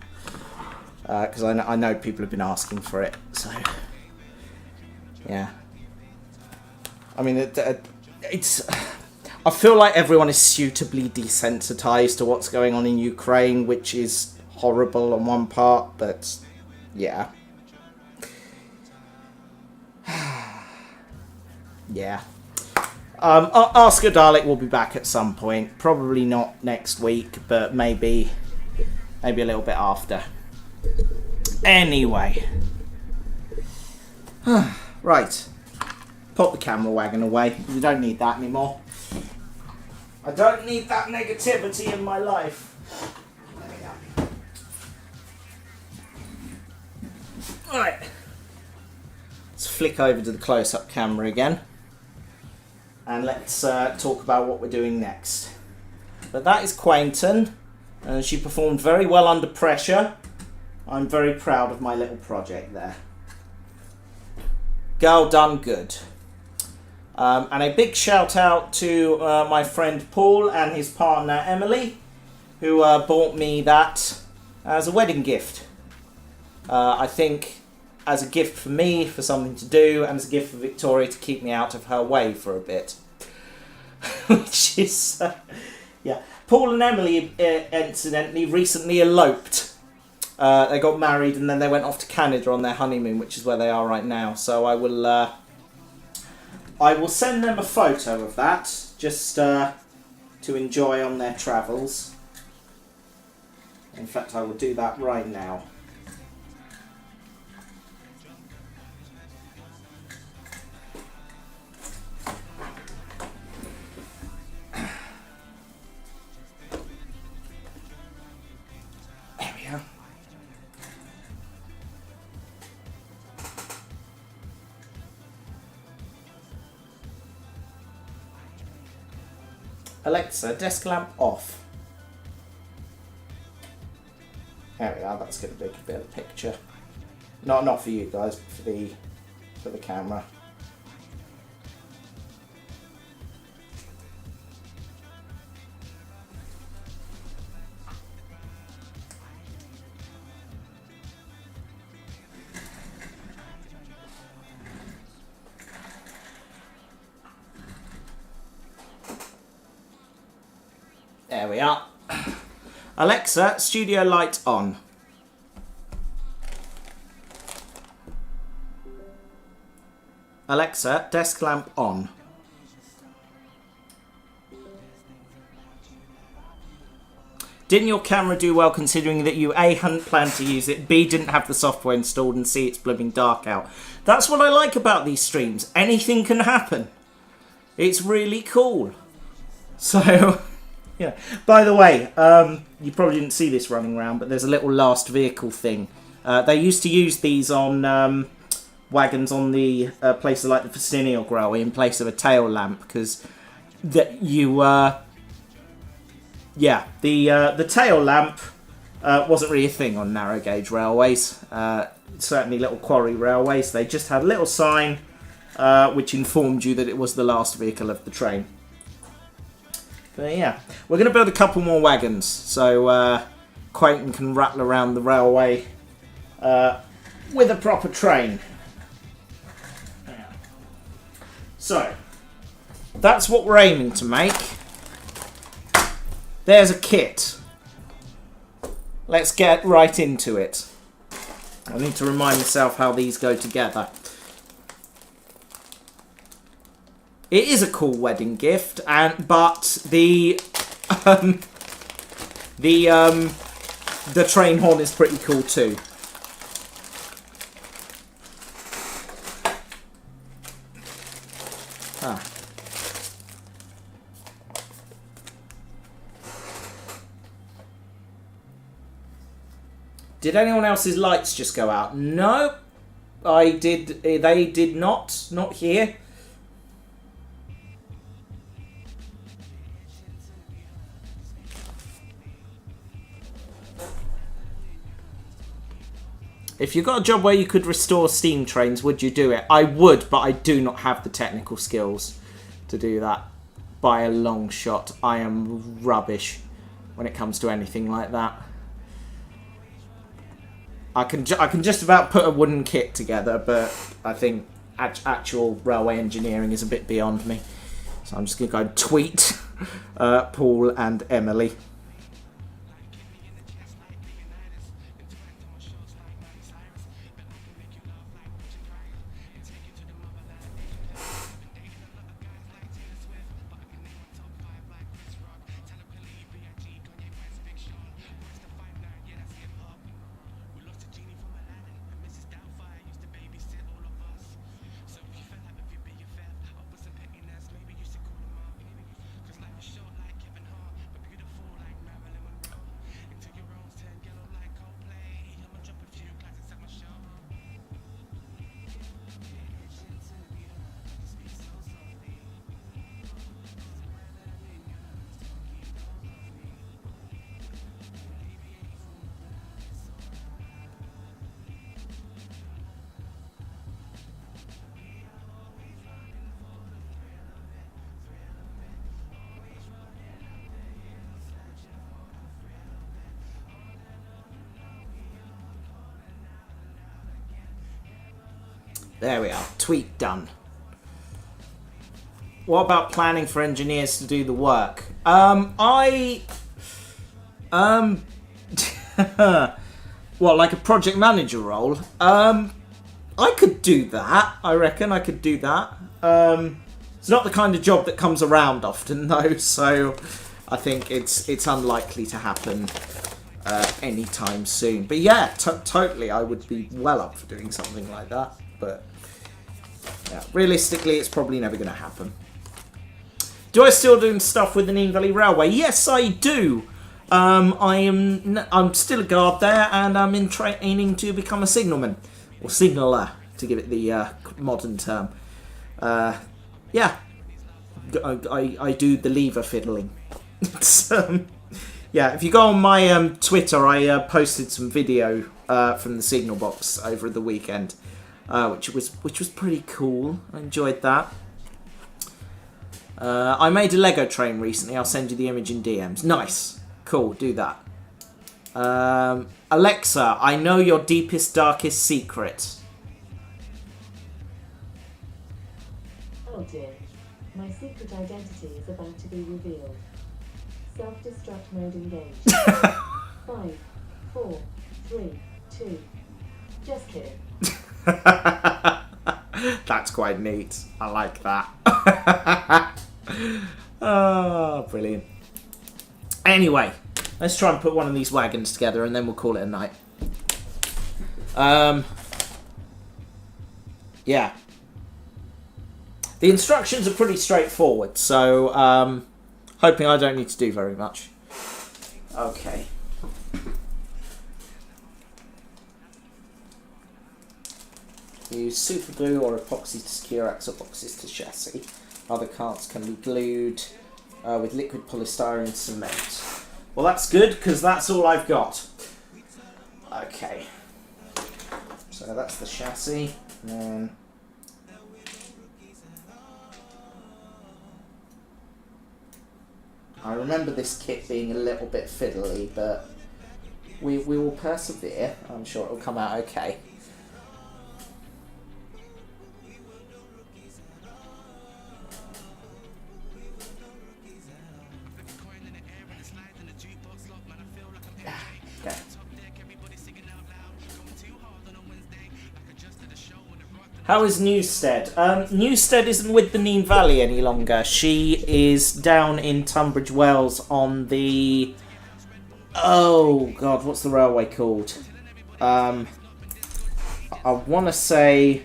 A: because I know people have been asking for it. So, yeah. I mean, it's. I feel like everyone is suitably desensitized to what's going on in Ukraine, which is horrible on one part, but yeah. Yeah. Ask a Dalek will be back at some point. Probably not next week, but maybe a little bit after. Anyway. Right. Put the camera wagon away. We don't need that anymore. I don't need that negativity in my life. There we go. Right. Let's flick over to the close-up camera again. And let's talk about what we're doing next. But that is Quainton. She performed very well under pressure. I'm very proud of my little project there. Girl done good. And a big shout out to my friend Paul and his partner Emily, who bought me that as a wedding gift. I think as a gift for me, for something to do, and as a gift for Victoria to keep me out of her way for a bit. Which is, yeah. Paul and Emily, incidentally, recently eloped. They got married and then they went off to Canada on their honeymoon, which is where they are right now. So I will send them a photo of that, just to enjoy on their travels. In fact, I will do that right now. Alexa, desk lamp off. There we are, that's going to be a bit of a picture. Not for you guys, but for the camera. There we are. Alexa, studio light on. Alexa, desk lamp on. Didn't your camera do well considering that you A, hadn't planned to use it, B, didn't have the software installed, and C, it's blooming dark out? That's what I like about these streams. Anything can happen. It's really cool. So, yeah. By the way, you probably didn't see this running around, but there's a little last vehicle thing. They used to use these on wagons on the places like the Festinial Railway in place of a tail lamp, because yeah, the tail lamp wasn't really a thing on narrow gauge railways. Certainly little quarry railways. They just had a little sign which informed you that it was the last vehicle of the train. But yeah, we're going to build a couple more wagons so Quentin can rattle around the railway with a proper train. So, that's what we're aiming to make. There's a kit. Let's get right into it. I need to remind myself how these go together. It is a cool wedding gift, but the train horn is pretty cool too. Did anyone else's lights just go out? No, I did. They did not. Not here. If you got a job where you could restore steam trains, would you do it? I would, but I do not have the technical skills to do that by a long shot. I am rubbish when it comes to anything like that. I can just about put a wooden kit together, but I think actual railway engineering is a bit beyond me. So I'm just going to go and tweet Paul and Emily. There we are. Tweet done. What about planning for engineers to do the work? What, like a project manager role? I could do that. I reckon I could do that. It's not the kind of job that comes around often, though, so I think it's unlikely to happen anytime soon. But yeah, totally, I would be well up for doing something like that. But yeah, realistically, it's probably never going to happen. Do I still do stuff with the Neem Valley Railway? Yes, I do. I'm still a guard there, and I'm in training to become a signalman or signaller, to give it the modern term. Yeah, I do the lever fiddling. Yeah, if you go on my Twitter, I posted some video from the signal box over the weekend. Which was pretty cool. I enjoyed that. I made a Lego train recently. I'll send you the image in DMs. Nice. Cool, do that. Alexa, I know your deepest, darkest secret.
F: Oh dear. My secret identity is about to be revealed. Self-destruct mode engaged. 5, 4, 3, 2. Just kidding.
A: That's quite neat. I like that. Oh, brilliant. Anyway, let's try and put one of these wagons together and then we'll call it a night. Yeah. The instructions are pretty straightforward, so hoping I don't need to do very much. Okay. Use super glue or epoxy to secure axle boxes to chassis. Other carts can be glued with liquid polystyrene cement. Well, that's good because that's all I've got. Okay. So that's the chassis. And then I remember this kit being a little bit fiddly, but we will persevere. I'm sure it'll come out okay. Okay. How is Newstead? Newstead isn't with the Neem Valley any longer. She is down in Tunbridge Wells on the... Oh, God, what's the railway called? I want to say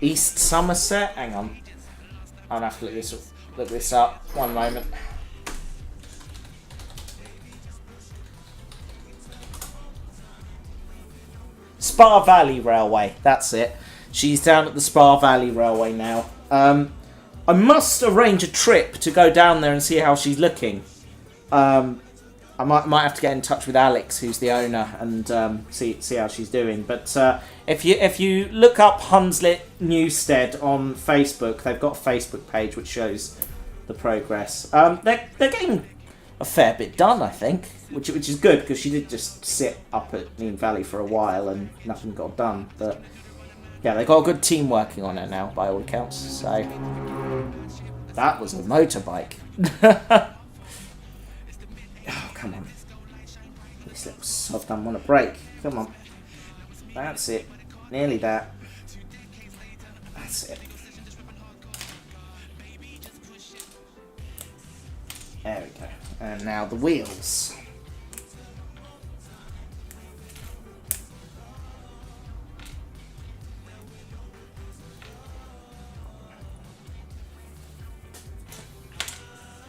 A: East Somerset. Hang on. I'll have to look this up. One moment. Spa Valley Railway. That's it. She's down at the Spa Valley Railway now. I must arrange a trip to go down there and see how she's looking. I might have to get in touch with Alex, who's the owner, and see how she's doing. But if you look up Hunslet Newstead on Facebook, they've got a Facebook page which shows the progress. They're getting a fair bit done, I think, which is good because she did just sit up at Neem Valley for a while and nothing got done. But yeah, they've got a good team working on it now, by all accounts. So that was a motorbike. Oh, come on. This little sod doesn't want to break. Come on. That's it. Nearly that. That's it. There we go. And now the wheels.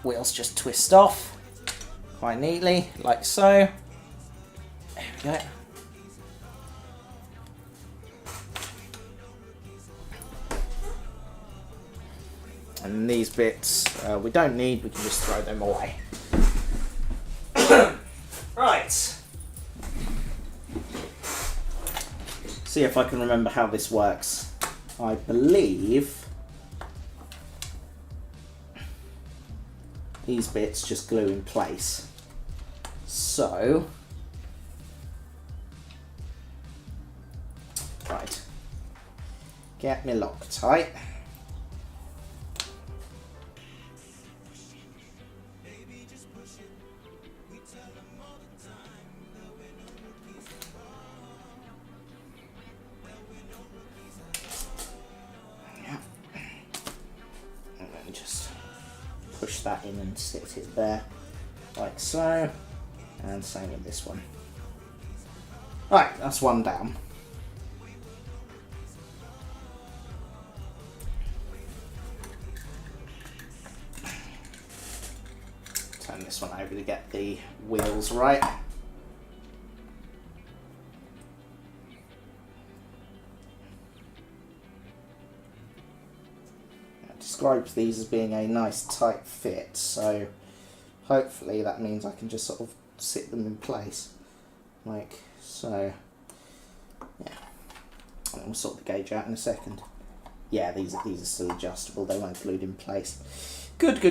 A: Wheels just twist off quite neatly, like so. There we go. And these bits we don't need, we can just throw them away. Right. See if I can remember how this works. I believe these bits just glue in place. So, right, get me Loctite. Push that in and sit it there, like so, and same with this one. Right, that's one down. Turn this one over to get the wheels right. Describes these as being a nice tight fit, so hopefully that means I can just sort of sit them in place like so. Yeah, and we'll sort the gauge out in a second. Yeah, these are still adjustable, they weren't glued in place. Good.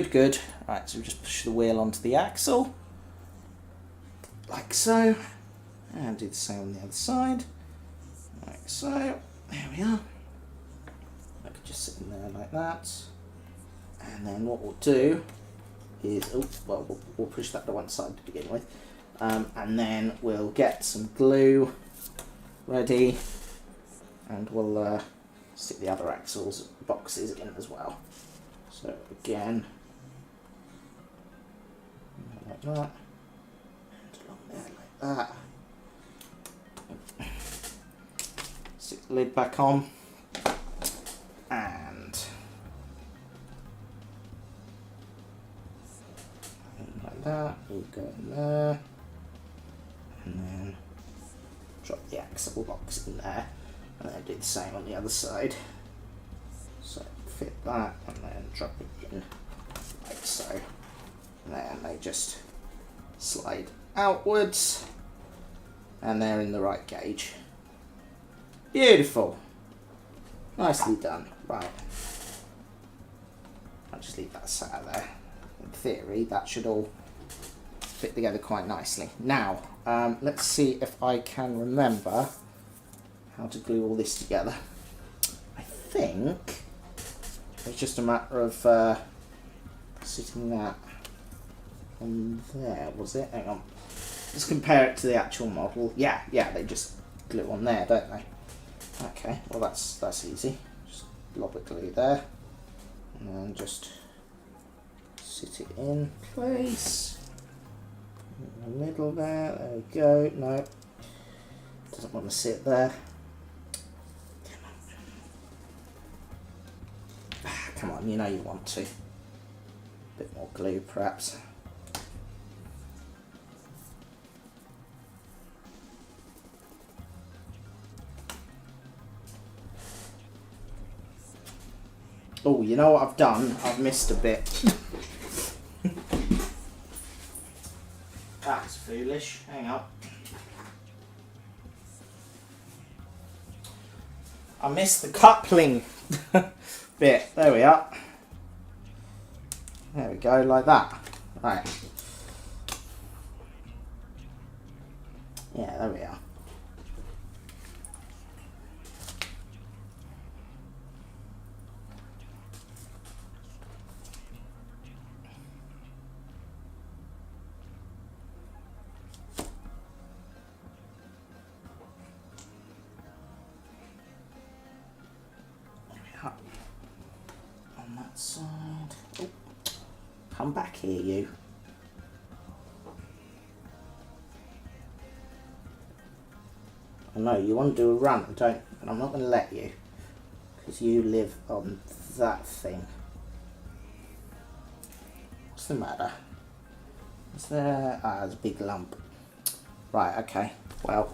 A: Right, so we just push the wheel onto the axle like so, and do the same on the other side like so. There we are. I could just sit in there like that. And then what we'll do is, we'll push that to one side to begin with. And then we'll get some glue ready. And we'll stick the other axles boxes in as well. So again, like that, and along there like that. Stick the lid back on, and like that. We'll go in there, and then drop the axle box in there, and then do the same on the other side. So fit that, and then drop it in like so. And then they just slide outwards, and they're in the right gauge. Beautiful. Nicely done. Right. I'll just leave that sat there. In theory, that should all fit together quite nicely. Now, let's see if I can remember how to glue all this together. I think it's just a matter of sitting that on there, was it? Hang on. Let's compare it to the actual model. Yeah, they just glue on there, don't they? Okay, well that's easy. Just lob a glue there, and then just sit it in place. In the middle there we go. No, doesn't want to sit there. Come on, you know you want to. A bit more glue perhaps. Oh, you know what I've done? I've missed a bit. That's foolish. Hang up. I missed the coupling bit. There we are. There we go, like that. Right. Yeah, there we are. On that side. Oh, come back here, you. I know you want to do a run, don't? But I'm not going to let you, because you live on that thing. What's the matter? Is there? Ah, there's a big lump. Right. Okay. Well,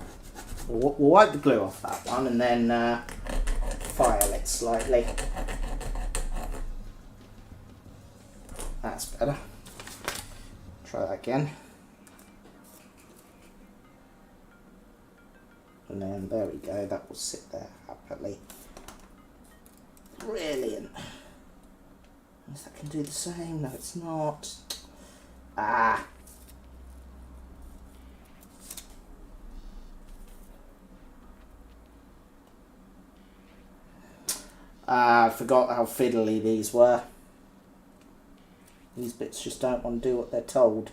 A: we'll wipe the glue off that one, and then file it slightly. That's better. Try that again. And then there we go, that will sit there happily. Brilliant. Unless that can do the same. No, it's not. Ah. I forgot how fiddly these were. These bits just don't want to do what they're told.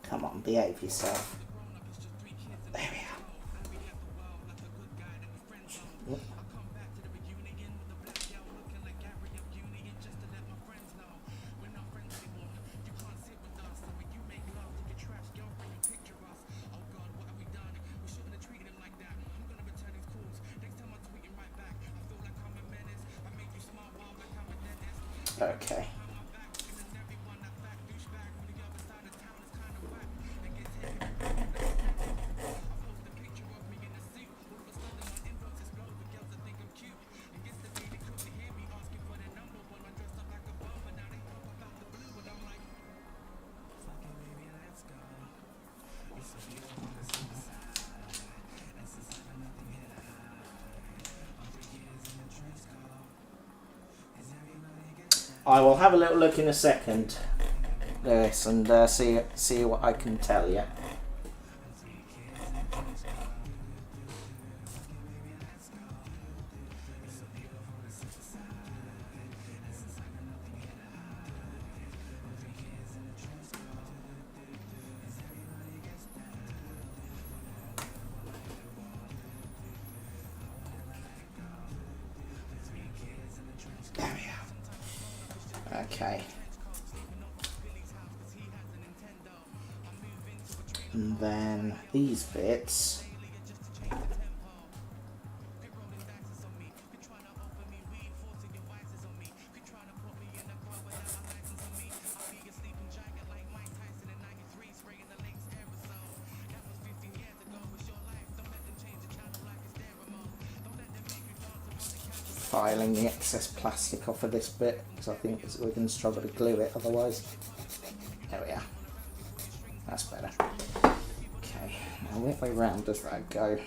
A: Come on, behave yourself. There we are. Okay. I will have a little look in a second. this and see what I can tell you. There we are. Okay. And then these bits. Filing the excess plastic off of this bit because I think we're going to struggle to glue it otherwise. There we are. That's better. Okay, now which way round does that go?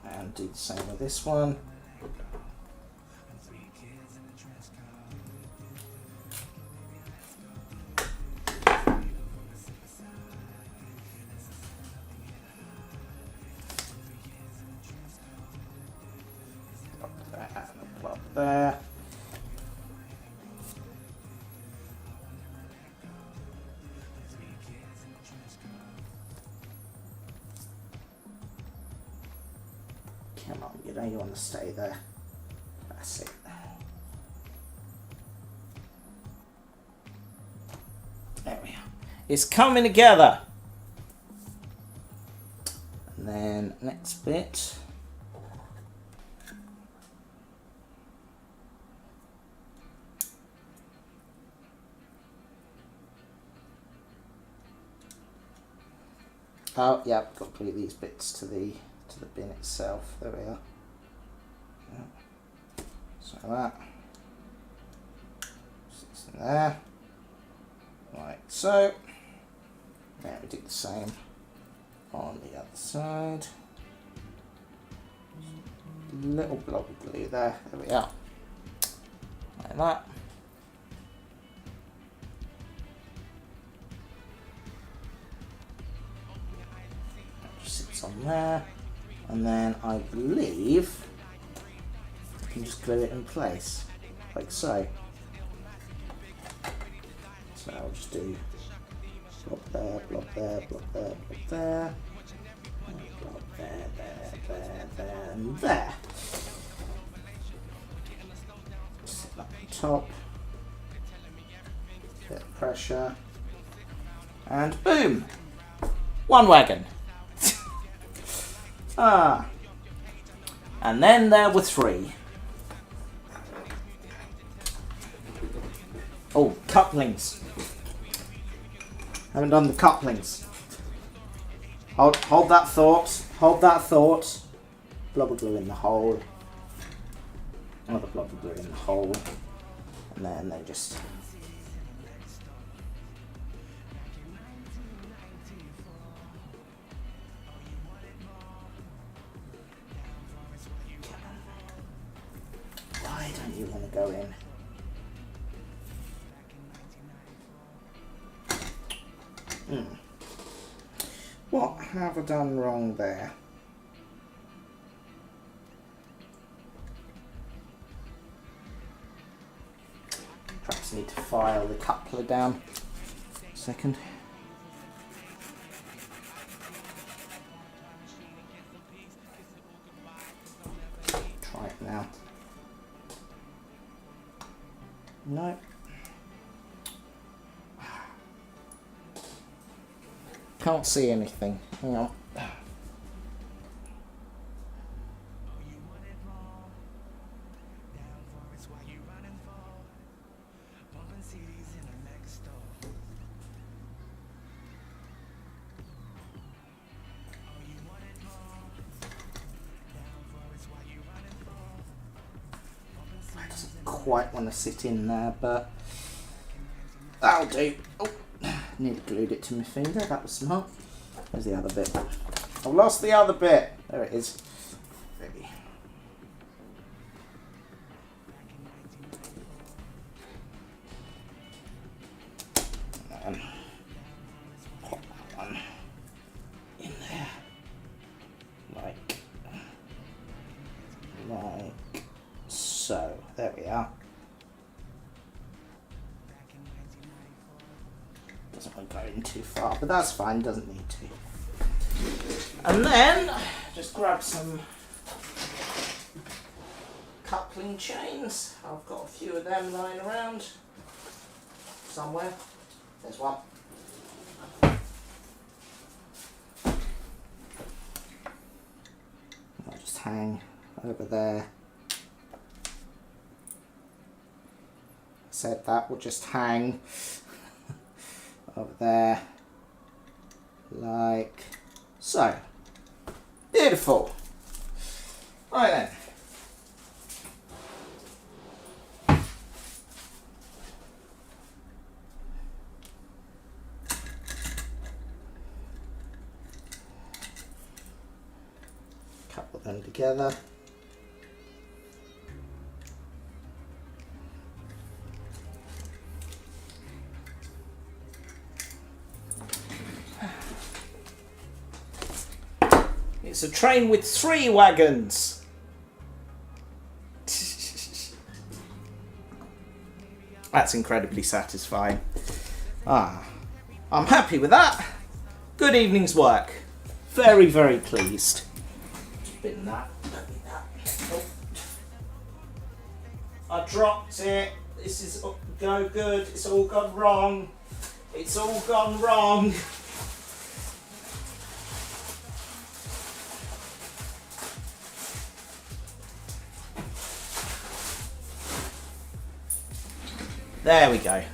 A: And do the same with this one. Plop there. Come on, you know you want to stay there. That's it. There we are. It's coming together. And then next bit. Oh yeah, I've got to glue these bits to the bin itself. There we are. Yeah. So that sits in there. Right, so now we do the same on the other side. Little blob of glue there. There we are. Like that. That just sits on there. And then I believe I can just glue it in place, like so. So I'll just do blob there, blob there, blob there, blob there, and blob there, there, and there. Sit that on top, bit of pressure, and boom! One wagon. And then there were three. Oh, couplings. Haven't done the couplings. Hold that thought. Hold that thought. Blob of glue in the hole. Another blob of glue in the hole. And then they just... Why don't you want to go in? What have I done wrong there? Perhaps I need to file the coupler down. A second. Try it now. No. Can't see anything. Hang on. I doesn't quite want to sit in there, but That'll do. Oh, nearly glued it to my finger. That was smart. Where's the other bit? I lost the other bit. There it is. Ready. And pop that one in there. Like so. There we are. Doesn't want to go in too far, but that's fine, doesn't need to. And then just grab some coupling chains. I've got a few of them lying around somewhere. There's one. I'll just hang over there. Said that will just hang over there like so. Beautiful. Right then. Couple them together. It's a train with 3 wagons. That's incredibly satisfying. I'm happy with that. Good evening's work. Very, very pleased. Spin that. Don't need that. Oh. I dropped it. This is no good. It's all gone wrong. It's all gone wrong. There we go.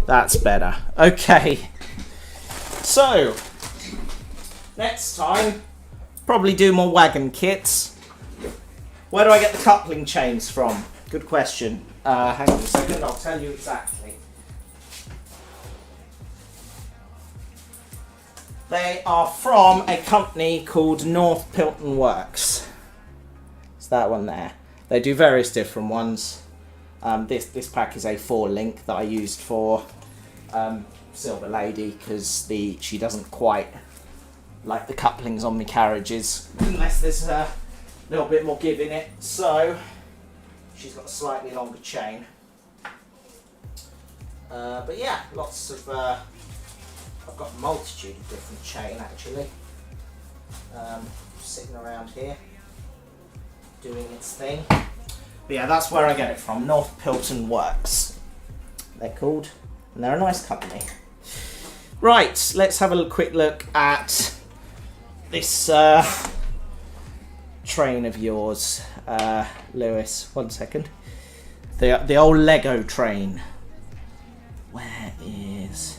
A: That's better. Okay. So, next time, probably do more wagon kits. Where do I get the coupling chains from? Good question. Hang on a second, I'll tell you exactly. They are from a company called North Pilton Works. It's that one there. They do various different ones. This pack is a 4-link that I used for Silver Lady because she doesn't quite like the couplings on my carriages unless there's a little bit more give in it. So she's got a slightly longer chain. But yeah, lots of. I've got a multitude of different chain actually, sitting around here doing its thing. But yeah, that's where I get it from. North Pilton Works, they're called, and they're a nice company. Right, let's have a quick look at this train of yours, Lewis. 1 second. The old Lego train. Where is?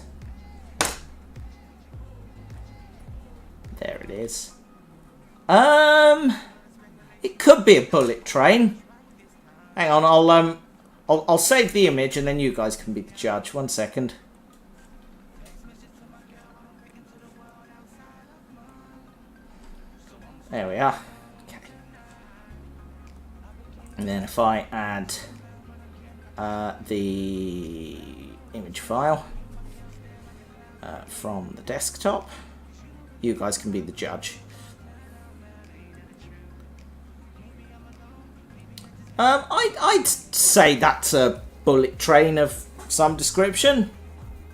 A: There it is. It could be a bullet train. Hang on, I'll save the image and then you guys can be the judge. 1 second. There we are. Okay. And then if I add the image file from the desktop, you guys can be the judge. I'd say that's a bullet train of some description,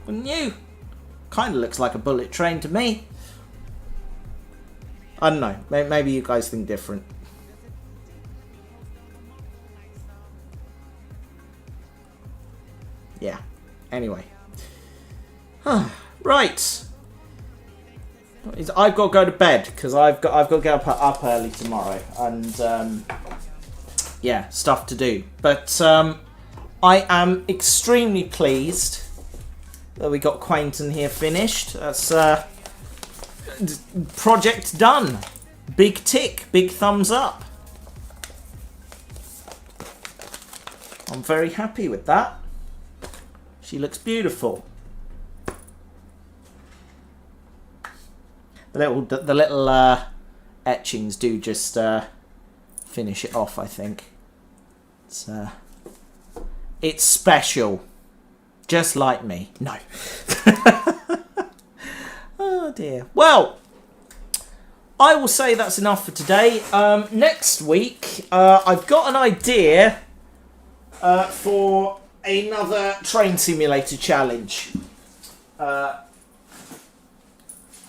A: wouldn't you? Kind of looks like a bullet train to me. I don't know. Maybe you guys think different. Yeah. Anyway. Right. I've got to go to bed because I've got to get up early tomorrow and yeah, stuff to do. But I am extremely pleased that we got Quainton here finished. That's project done. Big tick, big thumbs up. I'm very happy with that. She looks beautiful. The little etchings do just finish it off, I think. It's special. Just like me. No. Oh dear. Well, I will say that's enough for today. Next week, I've got an idea for another train simulator challenge.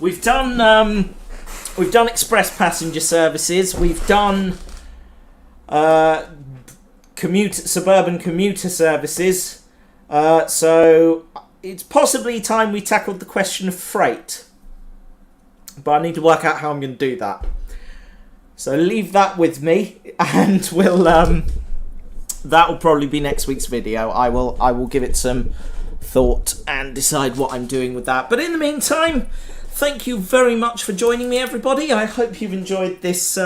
A: We've done express passenger services. We've done suburban commuter services. So it's possibly time we tackled the question of freight. But I need to work out how I'm going to do that. So leave that with me, and we'll that will probably be next week's video. I will give it some thought and decide what I'm doing with that. But in the meantime, thank you very much for joining me, everybody. I hope you've enjoyed this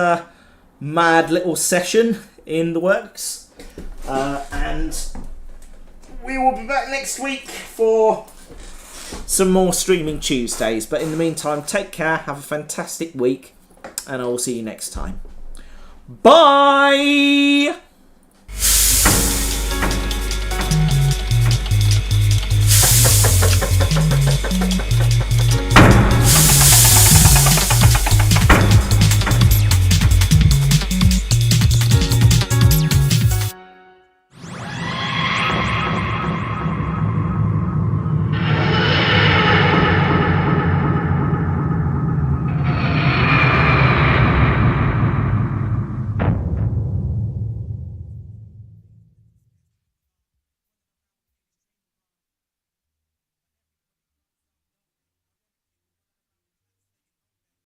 A: mad little session in the works. And we will be back next week for some more Streaming Tuesdays. But in the meantime, take care, have a fantastic week, and I will see you next time. Bye!